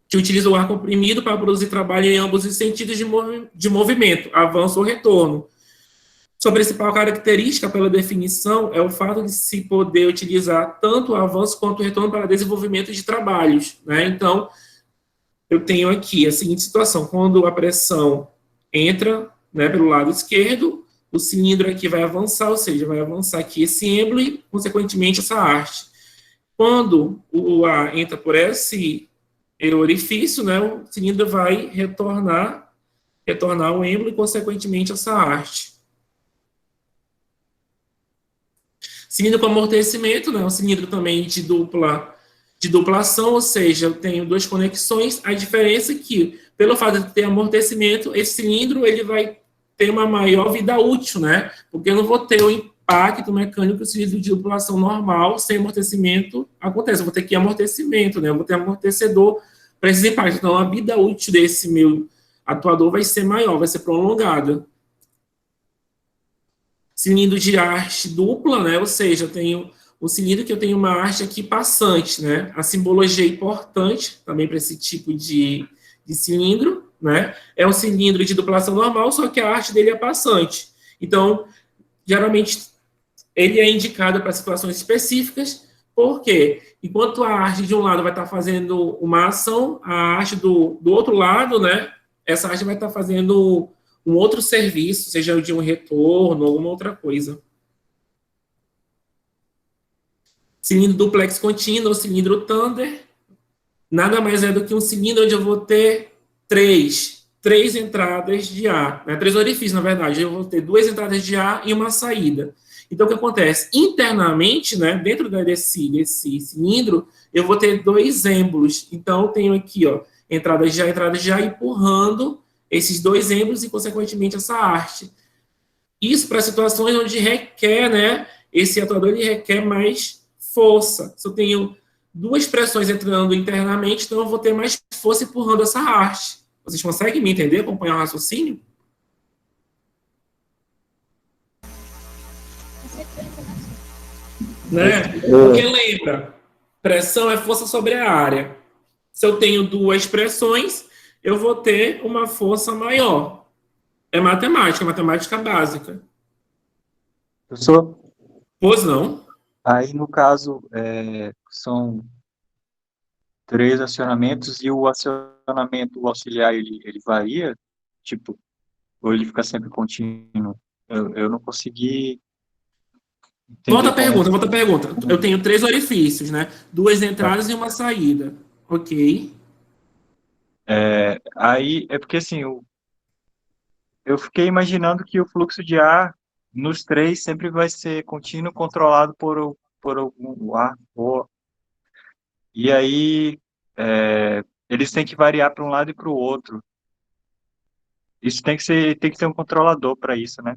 que utiliza o ar comprimido para produzir trabalho em ambos os sentidos de movimento, avanço ou retorno. Sua principal característica, pela definição, é o fato de se poder utilizar tanto o avanço quanto o retorno para desenvolvimento de trabalhos, né? Então, eu tenho aqui a seguinte situação: quando a pressão entra, né, pelo lado esquerdo, o cilindro aqui vai avançar, ou seja, vai avançar aqui esse êmbolo e, consequentemente, essa haste. Quando o ar entra por esse orifício, né, o cilindro vai retornar o êmbolo e, consequentemente, essa haste. Cilindro com amortecimento, né, um cilindro também de dupla ação, ou seja, eu tenho 2 conexões. A diferença é que, pelo fato de ter amortecimento, esse cilindro ele vai ter uma maior vida útil, né? Porque eu não vou ter o impacto mecânico que o cilindro de dupla ação normal, sem amortecimento, acontece. Eu vou ter que amortecimento, né? Eu vou ter amortecedor para esses impactos. Então, a vida útil desse meu atuador vai ser maior, vai ser prolongada. Cilindro de haste dupla, né? Ou seja, eu tenho o cilindro que eu tenho uma haste aqui passante, né? A simbologia é importante também para esse tipo de cilindro, né? É um cilindro de duplação normal, só que a haste dele é passante. Então, geralmente, ele é indicado para situações específicas, Por quê? Enquanto a arte de um lado vai estar fazendo uma ação, a arte do outro lado, né? Essa arte vai estar fazendo um outro serviço, seja de um retorno, alguma outra coisa. Cilindro duplex contínuo ou cilindro Thunder nada mais é do que um cilindro onde eu vou ter três entradas de ar, né? 3 orifícios, na verdade. Eu vou ter 2 entradas de ar e uma saída. Então, o que acontece? Internamente, né, dentro desse cilindro, eu vou ter 2 êmbolos. Então, eu tenho aqui, ó, entrada de ar, empurrando esses 2 êmbolos e, consequentemente, essa haste. Isso para situações onde requer, né, esse atuador ele requer mais força. Se eu tenho 2 pressões entrando internamente, então eu vou ter mais força empurrando essa haste. Vocês conseguem me entender, acompanhar o raciocínio? Né? Porque lembra, pressão é força sobre a área. Se eu tenho 2 pressões, eu vou ter uma força maior. É matemática básica. Professor, Pois não? aí no caso são 3 acionamentos e o acionamento auxiliar ele varia, tipo, ou ele fica sempre contínuo? Eu não consegui entender. Volta a pergunta. Eu tenho 3 orifícios, né? 2 entradas e uma saída. Ok. Aí é porque assim, eu fiquei imaginando que o fluxo de ar nos 3 sempre vai ser contínuo, controlado por algum ar. E aí eles têm que variar para um lado e para o outro. Isso tem que ter um controlador para isso, né?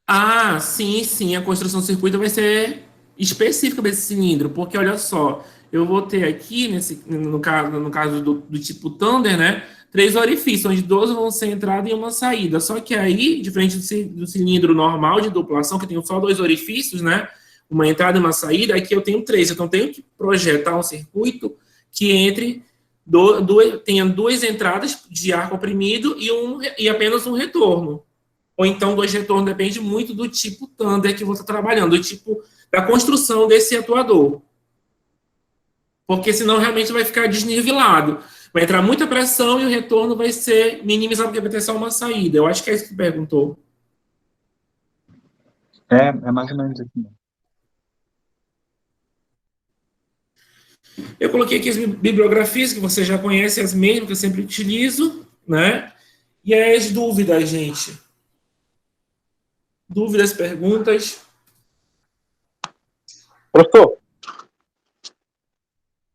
Ah, sim. A construção do circuito vai ser específica desse cilindro, porque olha só, eu vou ter aqui, no caso do tipo Thunder, né? 3 orifícios, onde 2 vão ser entrada e uma saída. Só que aí, diferente do cilindro normal de duplação, que tem só 2 orifícios, né? Uma entrada e uma saída, aqui eu tenho 3. Então, eu tenho que projetar um circuito que tenha 2 entradas de ar comprimido e apenas um retorno. Ou então, 2 retornos, depende muito do tipo Thunder que você está trabalhando, do tipo da construção desse atuador. Porque senão realmente vai ficar desnivelado. Vai entrar muita pressão e o retorno vai ser minimizado, porque vai ter só uma saída. Eu acho que é isso que você perguntou. É mais ou menos aqui. Eu coloquei aqui as bibliografias, que você já conhece, as mesmas que eu sempre utilizo, né? E as dúvidas, gente. Dúvidas, perguntas? Professor,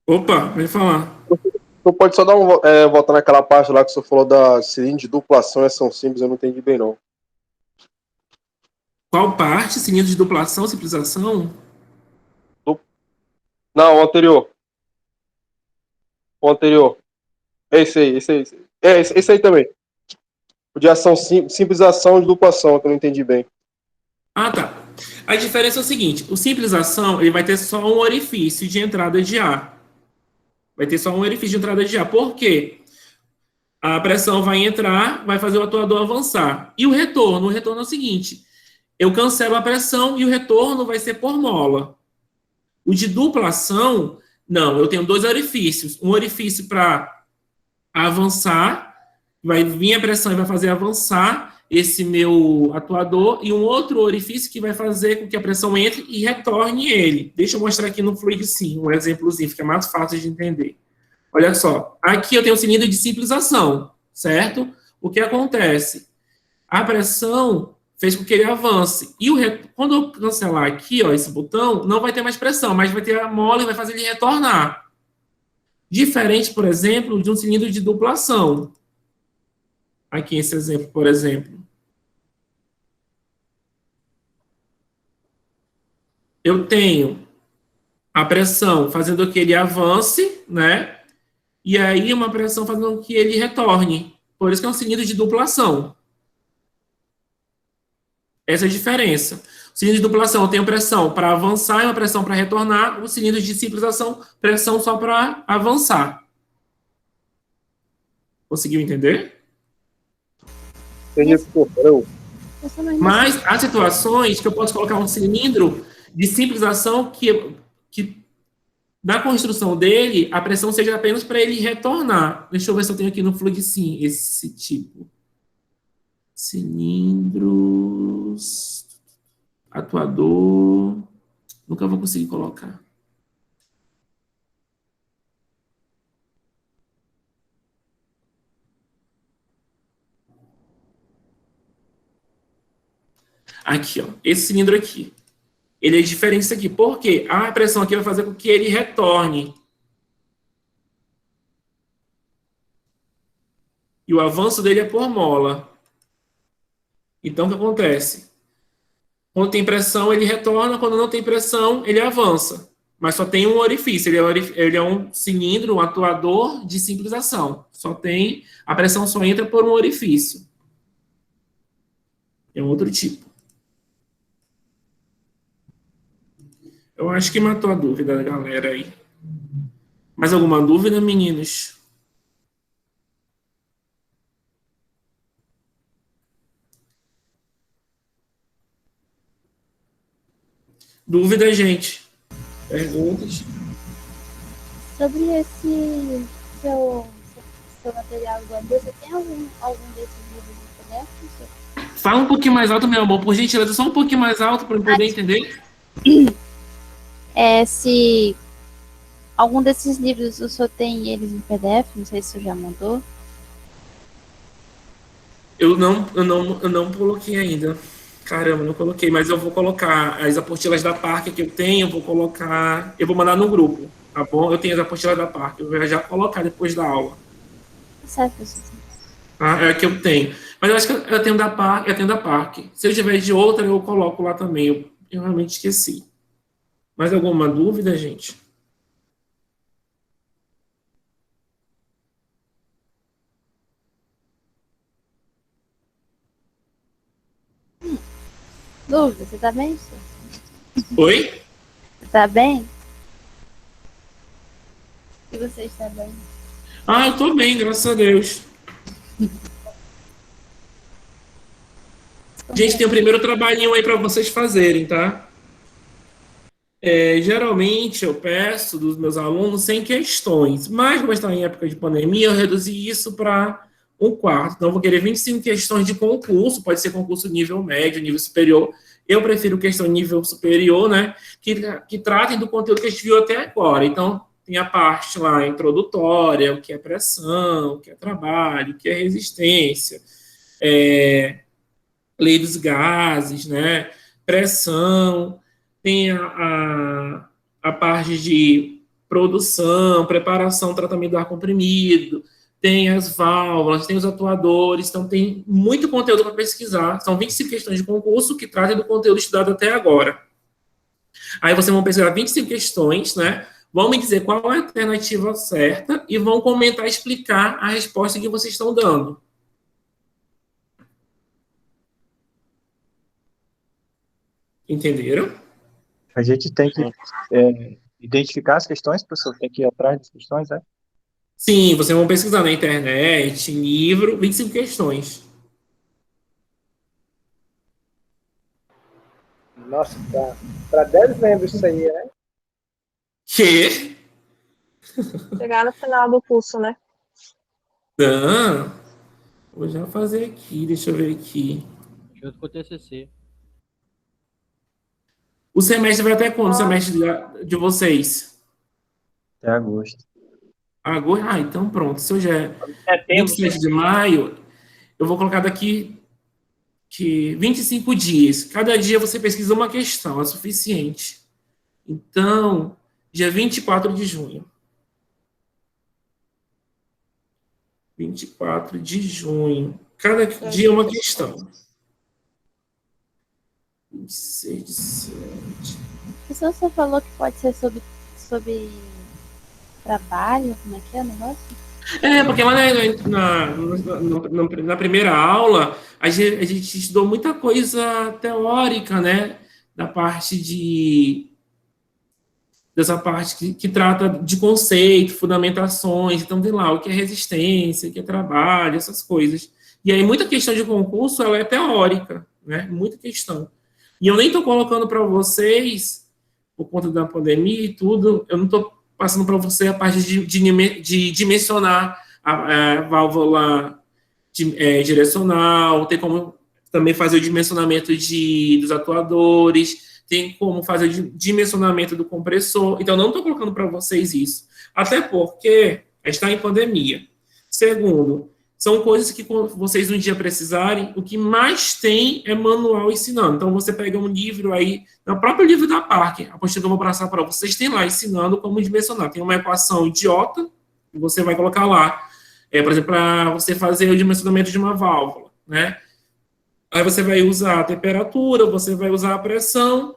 Opa, pode falar. tu pode só dar voltar naquela parte lá que você falou da cilindro de duplação e ação simples, eu não entendi bem, não. Qual parte? Cilindro de duplação, simplização? Não, o anterior. Esse aí. Esse aí também. O de ação simples, ação de duplação, que eu não entendi bem. Ah, tá. A diferença é o seguinte, o simplização, ele vai ter só um orifício de entrada de ar. Vai ter só um orifício de entrada de ar. Por quê? A pressão vai entrar, vai fazer o atuador avançar. E o retorno? O retorno é o seguinte, eu cancelo a pressão e o retorno vai ser por mola. O de duplação, não, eu tenho 2 orifícios. Um orifício para avançar, vai vir a pressão e vai fazer avançar esse meu atuador, e um outro orifício que vai fazer com que a pressão entre e retorne ele. Deixa eu mostrar aqui no Fluid Sim, um exemplozinho, fica mais fácil de entender. Olha só, aqui eu tenho um cilindro de simplização, certo? O que acontece? A pressão fez com que ele avance. E quando eu cancelar aqui, ó, esse botão, não vai ter mais pressão, mas vai ter a mola e vai fazer ele retornar. Diferente, por exemplo, de um cilindro de duplação. Aqui esse exemplo, por exemplo. Eu tenho a pressão fazendo com que ele avance, né? E aí uma pressão fazendo com que ele retorne. Por isso que é um cilindro de duplação. Essa é a diferença. O cilindro de duplação eu tenho pressão para avançar e uma pressão para retornar. O cilindro de simplização, pressão só para avançar. Conseguiu entender? Mas há situações que eu posso colocar um cilindro de simplização que na construção dele, a pressão seja apenas para ele retornar. Deixa eu ver se eu tenho aqui no Flugsim esse tipo. Cilindros, atuador, nunca vou conseguir colocar. Aqui, ó, esse cilindro aqui. Ele é diferente disso aqui. Por quê? A pressão aqui vai fazer com que ele retorne. E o avanço dele é por mola. Então, o que acontece? Quando tem pressão, ele retorna. Quando não tem pressão, ele avança. Mas só tem um orifício. Ele é um cilindro, um atuador de simples ação. A pressão só entra por um orifício. É um outro tipo. Eu acho que matou a dúvida da galera aí. Mais alguma dúvida, meninos? Dúvida, gente? Perguntas? Sobre esse seu material do AD, você tem algum desses livros no PDF? Fala um pouquinho mais alto, meu amor, por gentileza, só um pouquinho mais alto para eu poder entender. Se algum desses livros o senhor tem eles em PDF, não sei se o senhor já mandou. Eu não coloquei ainda. Caramba, não coloquei, mas eu vou colocar as apostilas da PARC que eu tenho, eu vou mandar no grupo, tá bom? Eu tenho as apostilas da PARC, eu vou já colocar depois da aula. Certo, professor. Tá? É a que eu tenho. Mas eu acho que eu tenho da PARC. Se eu tiver de outra, eu coloco lá também. Eu realmente esqueci. Mais alguma dúvida, gente? Dúvida, você tá bem, senhor? Oi? Você tá bem? E você está bem? Eu tô bem, graças a Deus. Gente, tem o primeiro trabalhinho aí para vocês fazerem, tá? Geralmente eu peço dos meus alunos 100 questões, mas como está em época de pandemia, eu reduzi isso para um quarto. Então, eu vou querer 25 questões de concurso, pode ser concurso nível médio, nível superior. Eu prefiro questão nível superior, né? Que tratem do conteúdo que a gente viu até agora. Então, tem a parte lá introdutória, o que é pressão, o que é trabalho, o que é resistência, lei dos gases, né? Pressão, tem a parte de produção, preparação, tratamento do ar comprimido, tem as válvulas, tem os atuadores, então tem muito conteúdo para pesquisar. São 25 questões de concurso que tratam do conteúdo estudado até agora. Aí vocês vão pesquisar 25 questões, né? Vão me dizer qual é a alternativa certa e vão comentar e explicar a resposta que vocês estão dando. Entenderam? A gente tem que identificar as questões, professor, tem que ir atrás das questões, né? Sim, vocês vão pesquisar na internet, livro, 25 questões. Nossa, para 10 membros isso aí, né? Que? Chegar no final do curso, né? Não. Vou já fazer aqui, deixa eu ver aqui. Junto com o TCC. O semestre vai até quando? O semestre de vocês? Até agosto. Agosto? Então pronto. Se hoje é 27 de maio, eu vou colocar daqui 25 dias. Cada dia você pesquisa uma questão, é suficiente. Então, dia 24 de junho. 24 de junho. Cada dia uma questão. 26 de 7. Professor, você falou que pode ser sobre trabalho, como é que é o negócio? Porque lá na primeira aula, a gente estudou muita coisa teórica, né? Dessa parte que trata de conceito, fundamentações, então tem lá o que é resistência, o que é trabalho, essas coisas. E aí muita questão de concurso, ela é teórica, né? Muita questão. E eu nem estou colocando para vocês, por conta da pandemia e tudo, eu não estou passando para você a parte de dimensionar a válvula direcional, tem como também fazer o dimensionamento dos atuadores, tem como fazer o dimensionamento do compressor. Então, não estou colocando para vocês isso. Até porque a gente está em pandemia. Segundo, são coisas que quando vocês um dia precisarem, o que mais tem é manual ensinando. Então, você pega um livro aí, no próprio livro da Parker, a apostila que eu vou passar para vocês, tem lá ensinando como dimensionar. Tem uma equação idiota, que você vai colocar lá, por exemplo, para você fazer o dimensionamento de uma válvula, né? Aí você vai usar a temperatura, você vai usar a pressão,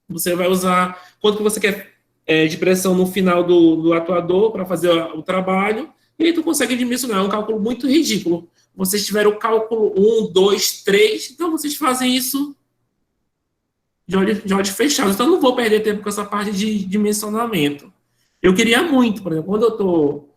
você vai usar quanto que você quer de pressão no final do atuador para fazer o trabalho, e aí tu consegue dimensionar. É um cálculo muito ridículo. Vocês tiveram o cálculo 1, 2, 3, então vocês fazem isso de olhos fechados. Então eu não vou perder tempo com essa parte de dimensionamento. Eu queria muito, por exemplo, quando eu estou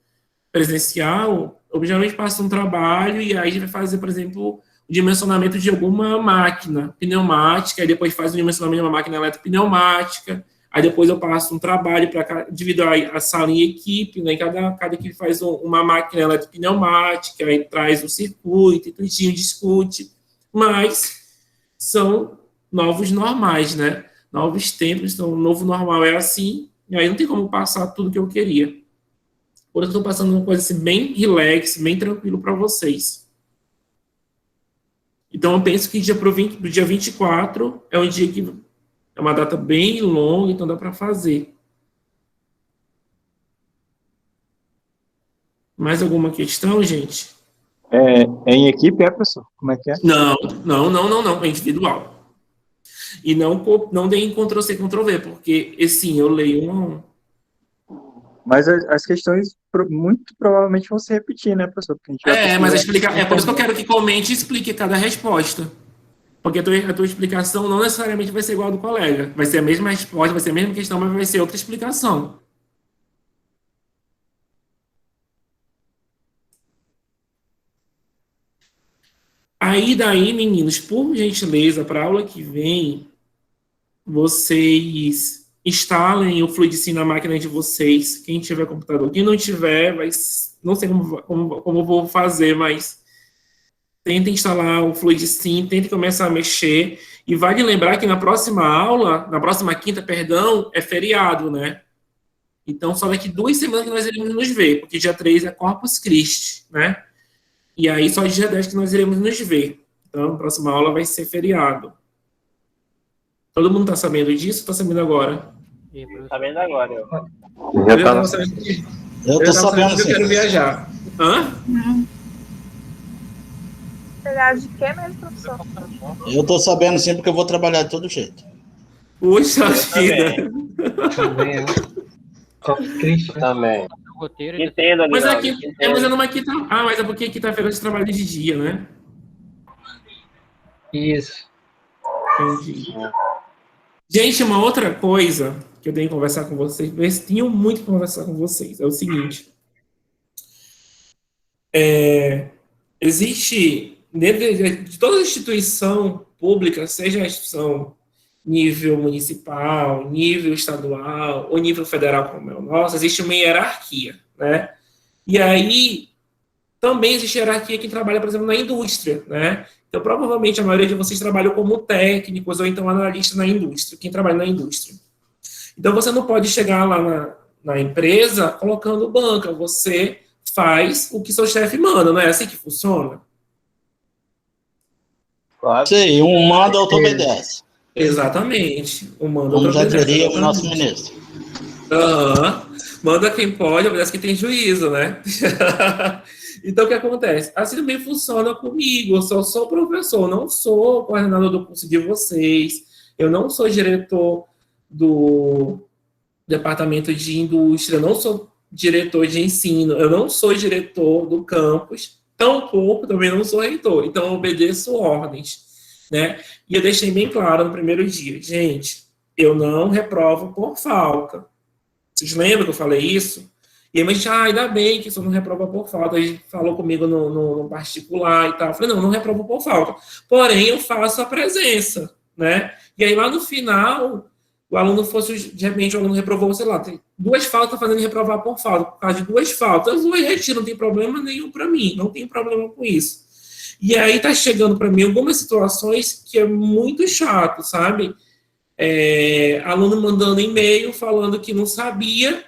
presencial, eu geralmente passo um trabalho e aí a gente vai fazer, por exemplo, o dimensionamento de alguma máquina pneumática, aí depois faz o dimensionamento de uma máquina eletropneumática, aí depois eu passo um trabalho para dividir a sala em equipe, né? Cada equipe faz uma máquina eletropneumática, aí traz o circuito, e tudinho discute, mas são novos normais, né? Novos tempos, então o novo normal é assim, e aí não tem como passar tudo que eu queria. Por isso eu estou passando uma coisa assim, bem relax, bem tranquilo para vocês. Então, eu penso que do dia 24 é um dia que é uma data bem longa, então dá para fazer. Mais alguma questão, gente? É em equipe, professor? Como é que é? Não, é individual. E não tem Ctrl-C, Ctrl-V, porque, assim, eu leio um... Mas as questões muito provavelmente vão se repetir, né, professor? Porque a gente vai mas é por isso que eu quero que comente e explique cada resposta. Porque a tua explicação não necessariamente vai ser igual a do colega. Vai ser a mesma resposta, vai ser a mesma questão, mas vai ser outra explicação. Daí, meninos, por gentileza, para a aula que vem, vocês instalem o Fluidsim na máquina de vocês. Quem tiver computador, quem não tiver, não sei como vou fazer, mas tentem instalar o Fluidsim, tentem começar a mexer. E vale lembrar que na próxima quinta, é feriado, né? Então, só daqui 2 semanas que nós iremos nos ver, porque dia 3 é Corpus Christi, né? E aí, só dia 10 que nós iremos nos ver. Então, a próxima aula vai ser feriado. Todo mundo está sabendo disso ou está sabendo agora? Sabendo agora. Eu tô sabendo, que eu quero viajar. Hã? Feriado de quê mesmo, professor? Eu tô sabendo sempre que eu vou trabalhar de todo jeito. Puxa vida. Também. Roteiro, Entendo ali. Mas é numa quinta... mas é porque quinta-feira de trabalho de dia, né? Isso. Entendi. Gente, uma outra coisa que eu tenho que conversar com vocês, tenho muito que conversar com vocês, é o seguinte. Existe, dentro de toda instituição pública, seja a instituição nível municipal, nível estadual ou nível federal como é o nosso, existe uma hierarquia, né? E aí, também existe hierarquia quem trabalha, por exemplo, na indústria, né? Então, provavelmente, a maioria de vocês trabalham como técnicos ou então analista na indústria, quem trabalha na indústria. Então, você não pode chegar lá na empresa colocando banca, você faz o que seu chefe manda, não é assim que funciona? Claro. Sim, um manda, outro obedece. Exatamente. Como já diria o nosso ministro. Manda quem pode, obedece quem tem juízo, né? Então, o que acontece? Assim também funciona comigo. Eu só sou professor, não sou coordenador do curso de vocês, eu não sou diretor do departamento de indústria, eu não sou diretor de ensino, eu não sou diretor do campus, tampouco também não sou reitor, então eu obedeço ordens, né? E eu deixei bem claro no primeiro dia, gente, eu não reprovo por falta. Vocês lembram que eu falei isso? E aí, mas ainda bem que isso não reprova por falta. Ele falou comigo no particular e tal. Eu falei, não reprovo por falta. Porém, eu faço a presença, né? E aí, lá no final, o aluno fosse, de repente, o aluno reprovou, sei lá, tem 2 faltas, tá fazendo reprovar por falta, por causa de 2 faltas, eu vou e retiro, não tem problema nenhum para mim, não tem problema com isso. E aí tá chegando para mim algumas situações que é muito chato, sabe? Aluno mandando e-mail falando que não sabia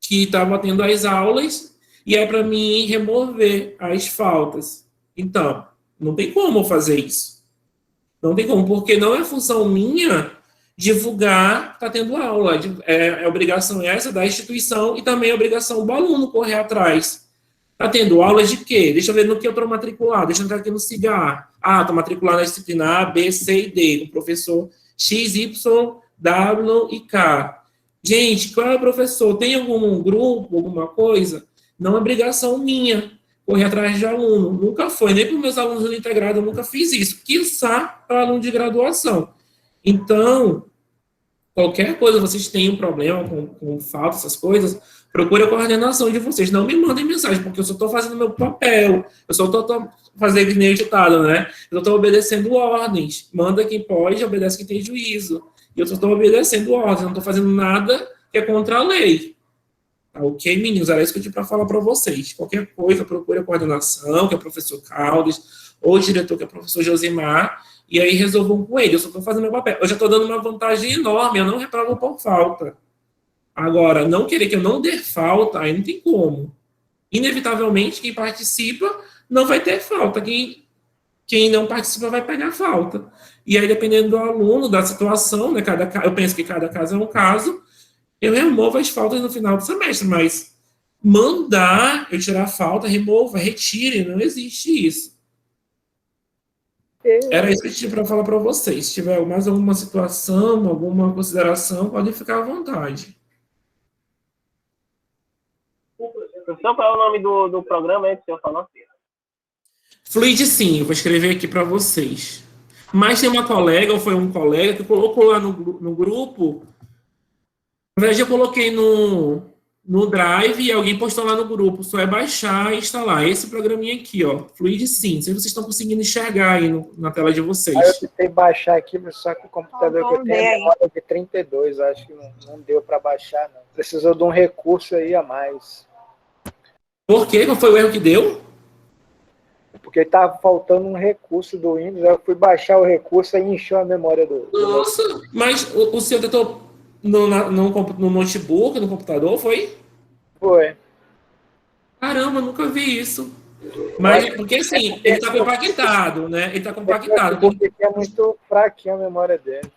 que estava tendo as aulas e é para mim remover as faltas. Então, não tem como fazer isso. Não tem como, porque não é função minha divulgar está tendo aula. É obrigação essa da instituição e também é obrigação do aluno correr atrás. Está tendo aula de quê? Deixa eu ver no que eu estou matriculado. Deixa eu entrar aqui no CIGAR. Estou matriculado na disciplina A, B, C e D, com o professor X, Y, W e K. Gente, qual é o professor? Tem algum grupo, alguma coisa? Não é obrigação minha correr atrás de aluno. Nunca foi, nem para os meus alunos do integrado, eu nunca fiz isso. Quiçá para aluno de graduação. Então, qualquer coisa, vocês têm um problema com falta, essas coisas, procure a coordenação de vocês. Não me mandem mensagem, porque eu só estou fazendo meu papel. Eu só estou fazendo que nem o ditado, né? Eu estou obedecendo ordens. Manda quem pode, obedece quem tem juízo. E eu só estou obedecendo ordens, não estou fazendo nada que é contra a lei. Tá ok, meninos? Era isso que eu tinha para falar para vocês. Qualquer coisa, procure a coordenação, que é o professor Caldas, ou o diretor, que é o professor Josimar, e aí resolvam com ele. Eu só estou fazendo meu papel. Eu já estou dando uma vantagem enorme, eu não reprovo por falta. Agora, não querer que eu não dê falta, aí não tem como. Inevitavelmente, quem participa não vai ter falta. Quem não participa vai pegar falta. E aí, dependendo do aluno, da situação, né, eu penso que cada caso é um caso, eu removo as faltas no final do semestre, mas mandar eu tirar a falta, remova, retire, não existe isso. Era isso que eu tinha para falar para vocês. Se tiver mais alguma situação, alguma consideração, podem ficar à vontade. Então, qual é o nome do programa aí que o senhor falou? Fluide sim, eu vou escrever aqui para vocês. Mas tem uma colega, ou foi um colega, que colocou lá no grupo. Na verdade, eu coloquei no Drive e alguém postou lá no grupo. Só é baixar e instalar. Esse programinha aqui, ó. Fluide sim. Não sei se vocês estão conseguindo enxergar aí na tela de vocês. Aí eu tentei baixar aqui, mas só que o computador que eu tenho é memória de 32. Acho que não deu para baixar, não. Precisou de um recurso aí a mais. Por quê? Qual foi o erro que deu? Porque estava faltando um recurso do Windows. Eu fui baixar o recurso e encheu a memória do... Nossa, mas o senhor tentou no notebook, no computador, foi? Foi. Caramba, nunca vi isso. Mas, porque assim, ele está compactado, né? Ele está compactado. Porque é muito fraquinha a memória dele.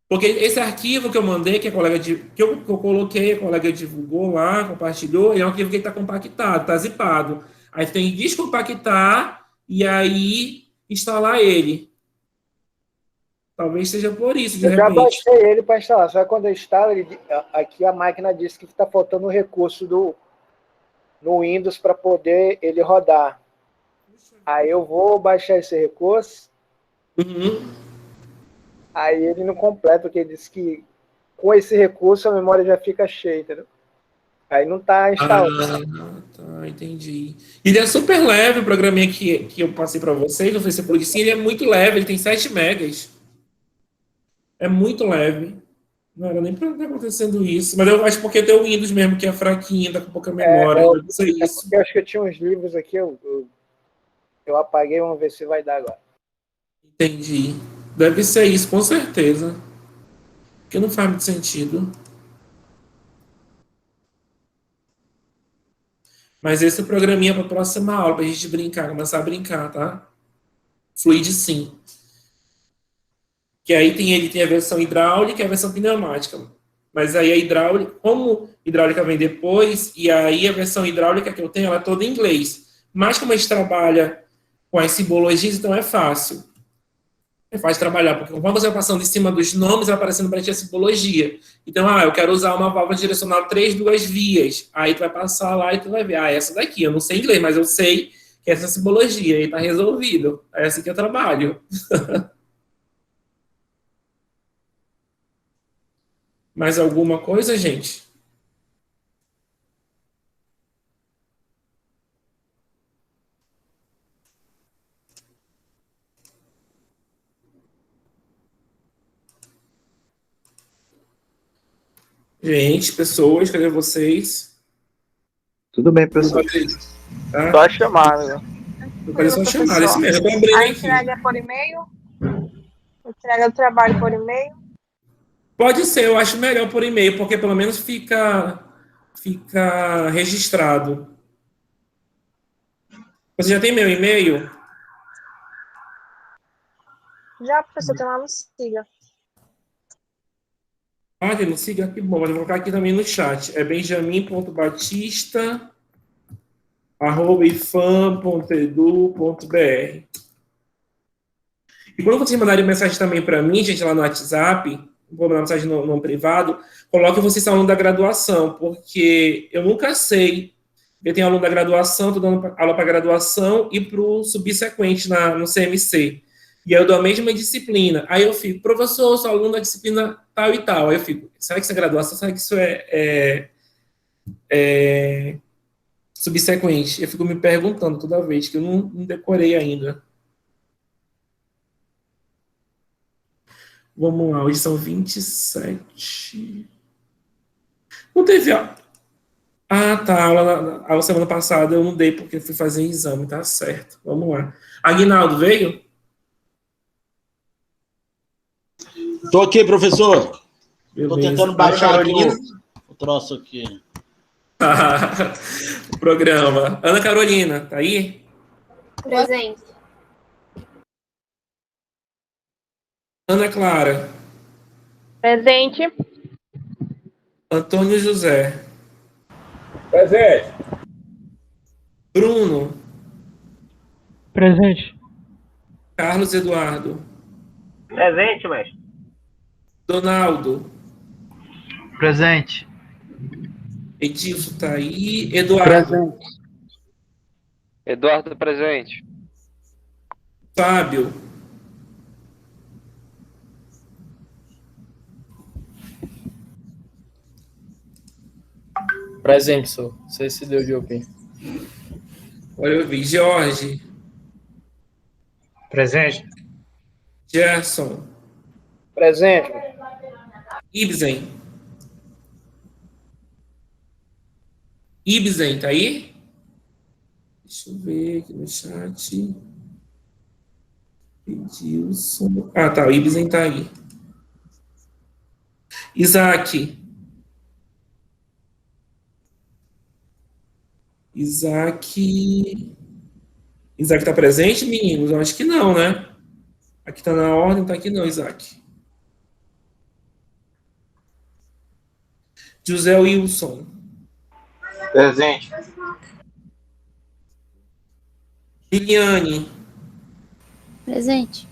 Porque esse arquivo que eu mandei, que eu coloquei, a colega divulgou lá, compartilhou, é um arquivo que está compactado, está zipado. Aí você tem que descompactar e aí instalar ele. Talvez seja por isso, de eu repente. já baixei ele para instalar, só que quando eu instalo, aqui a máquina disse que está faltando um recurso no Windows para poder ele rodar. Aí eu vou baixar esse recurso, aí ele não completa, porque ele disse que com esse recurso a memória já fica cheia, entendeu? Aí não está instalado. Tá, entendi. Ele é super leve, o programinha que eu passei para vocês, no Facebook, sim, ele é muito leve, ele tem 7 megas. É muito leve. Não era nem para estar acontecendo isso. Mas eu acho porque tem o Windows mesmo, que é fraquinho, tá com pouca memória. Eu não sei isso. Eu acho que eu tinha uns livros aqui, eu apaguei, vamos ver se vai dar agora. Entendi. Deve ser isso, com certeza. Porque não faz muito sentido. Mas esse programinha para a próxima aula, para a gente brincar, começar a brincar, tá? Fluide sim. Que aí ele tem a versão hidráulica e a versão pneumática. Mas aí a hidráulica, como hidráulica vem depois, e aí a versão hidráulica que eu tenho, ela é toda em inglês. Mas como a gente trabalha com as simbologias, então é fácil. É fácil trabalhar, porque quando você vai passando em cima dos nomes, vai aparecendo para ti a simbologia. Então, eu quero usar uma válvula direcional 3 duas vias. Aí tu vai passar lá e tu vai ver, essa daqui, eu não sei inglês, mas eu sei que essa simbologia, aí tá resolvido. É assim que eu trabalho. Mais alguma coisa, gente? Gente, pessoas, cadê vocês? Tudo bem, professor. Tá? Só chamada, né? Vou fazer só chamada, esse mesmo. Eu tô abrindo A aqui. entrega é por e-mail? Entrega do trabalho por e-mail? Pode ser, eu acho melhor por e-mail, porque pelo menos fica registrado. Você já tem meu e-mail? Já, professor, tem lá no Siga. Ah, não siga, que bom. Vou colocar aqui também no chat. É benjamin.batista@ifam.edu.br. E quando vocês mandarem mensagem também para mim, gente, lá no WhatsApp, vou mandar mensagem no privado, coloque vocês são aluno da graduação, porque eu nunca sei. Eu tenho aluno da graduação, estou dando aula para graduação e para o subsequente no CMC. E aí eu dou a mesma disciplina. Aí eu fico, professor, eu sou aluno da disciplina tal e tal. Aí eu fico, será que isso é graduação? Será que isso é subsequente? Eu fico me perguntando toda vez, que eu não decorei ainda. Vamos lá, hoje são 27. Não teve aula. Ah, tá. A semana passada eu não dei porque fui fazer exame, tá certo. Vamos lá. Aguinaldo veio? Tô aqui, professor. Tô Beleza. tentando baixar aqui Carolina. o troço aqui. O programa. Ana Carolina, tá aí? Presente. Ana Clara. Presente. Antônio José. Presente. Bruno. Presente. Carlos Eduardo. Presente, mestre. Donaldo. Presente. Edilson tá aí. Eduardo. Eduardo presente. Fábio. Presente, senhor. Você se deu de ouvir. Olha, eu vi. Jorge. Presente. Gerson. Presente. Ibsen. Ibsen, tá aí? Deixa eu ver aqui no chat. Edilson. Ah, tá. O Ibsen tá aí. Isaac. Isaac tá presente, meninos? Eu acho que não, né? Aqui tá na ordem, tá aqui não, Isaac. José Wilson. Presente. Liliane. Presente.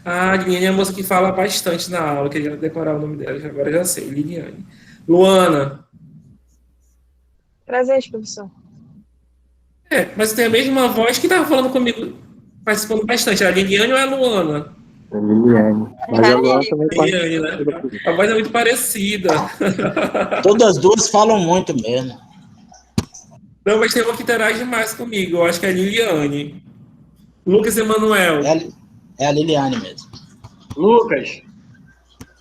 Ah, Liliane é a moça que fala bastante na aula, queria decorar o nome dela, agora já sei, Liliane. Luana. Presente, professor. Mas tem a mesma voz que estava falando comigo, participando bastante. A Liliane ou a Luana? É Liliane. Mas a Luana também Liliane, né? A voz é muito parecida. Todas as duas falam muito mesmo. Não, mas tem uma que interage mais comigo, eu acho que é a Liliane. Lucas Emanuel. É a Liliane mesmo. Lucas.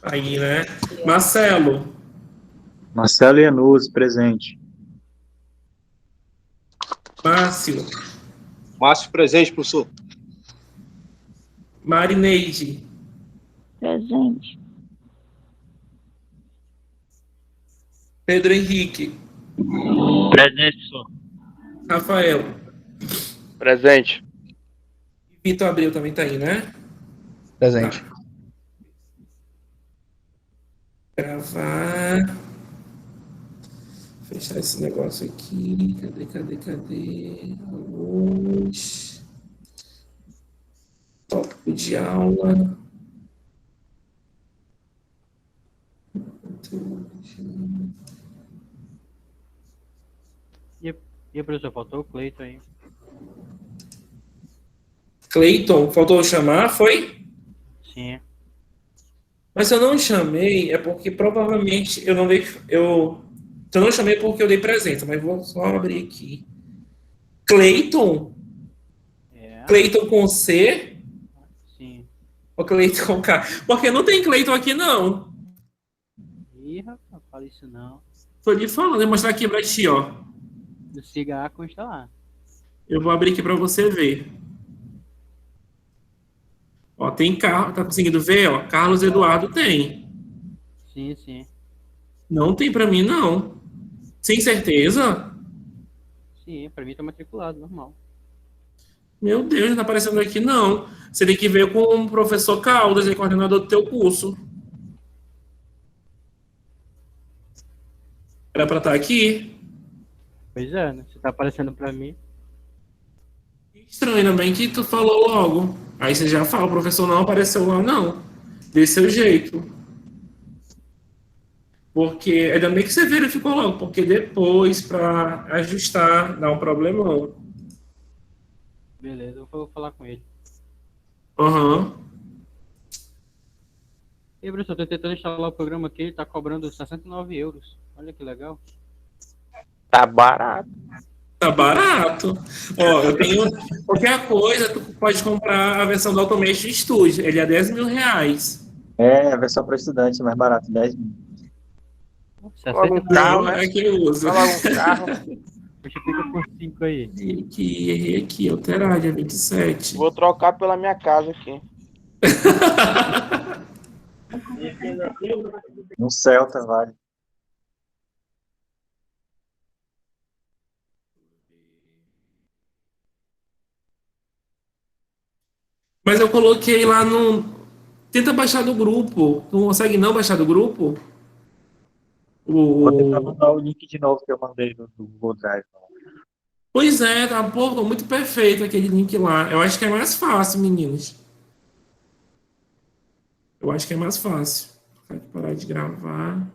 Aí, né? Marcelo. Marcelo Ianuzzi, presente. Márcio. Márcio presente, professor. Marineide. Presente. Pedro Henrique. Presente, senhor. Rafael. Presente. Vitor Abreu também tá aí, né? Presente. Gravar. Fechar esse negócio aqui. Cadê? Alguns. Tópico de aula. E professor, faltou o Cleiton aí. Cleiton, faltou chamar, foi? Sim. Mas se eu não chamei, é porque provavelmente eu não dei. Se eu não chamei é porque eu dei presença, mas vou só abrir aqui. Cleiton? Cleiton com C? Sim. Ou Cleiton com K? Porque não tem Cleiton aqui, não. Ih, rapaz, fala isso não. Tô lhe falando, vou mostrar aqui pra ti, ó. Do cigarro consta lá. Eu vou abrir aqui pra você ver. Ó, tem carro, tá conseguindo ver, ó? Carlos Eduardo tem. Sim, sim. Não tem pra mim, não. Sem certeza? Sim, pra mim tá matriculado, normal. Meu Deus, não tá aparecendo aqui, não. Você tem que ver com o professor Caldas, ele é coordenador do teu curso. Era pra estar aqui? Pois é, né? Você tá aparecendo pra mim. Estranho, ainda bem que tu falou logo. Aí você já fala, o professor não apareceu lá, não. Desse seu jeito. Porque, ainda bem que você verificou logo, porque depois, pra ajustar, dá um problemão. Beleza, eu vou falar com ele. Aham. E professor, tô tentando instalar o programa aqui, ele tá cobrando 69 euros. Olha que legal. Tá barato. Tá barato. Ó, eu tenho. Qualquer coisa, tu pode comprar a versão do Automation Studio. Ele é 10 mil reais. É, a versão para estudante, mais barato, 10 mil. Logo um 69 carro, Não, né? é que eu uso. Só logo um carro. multiplica por 5 aí. Errei aqui, alterar, dia 27. Vou trocar pela minha casa aqui. Um Celta, vale. Mas eu coloquei lá no. Tenta baixar do grupo. Não consegue não baixar do grupo? Vou tentar O... mandar o link de novo que eu mandei do Google Drive. Pois é, tá pô, muito perfeito aquele link lá. Eu acho que é mais fácil, meninos. Eu acho que é mais fácil. Vai parar de gravar.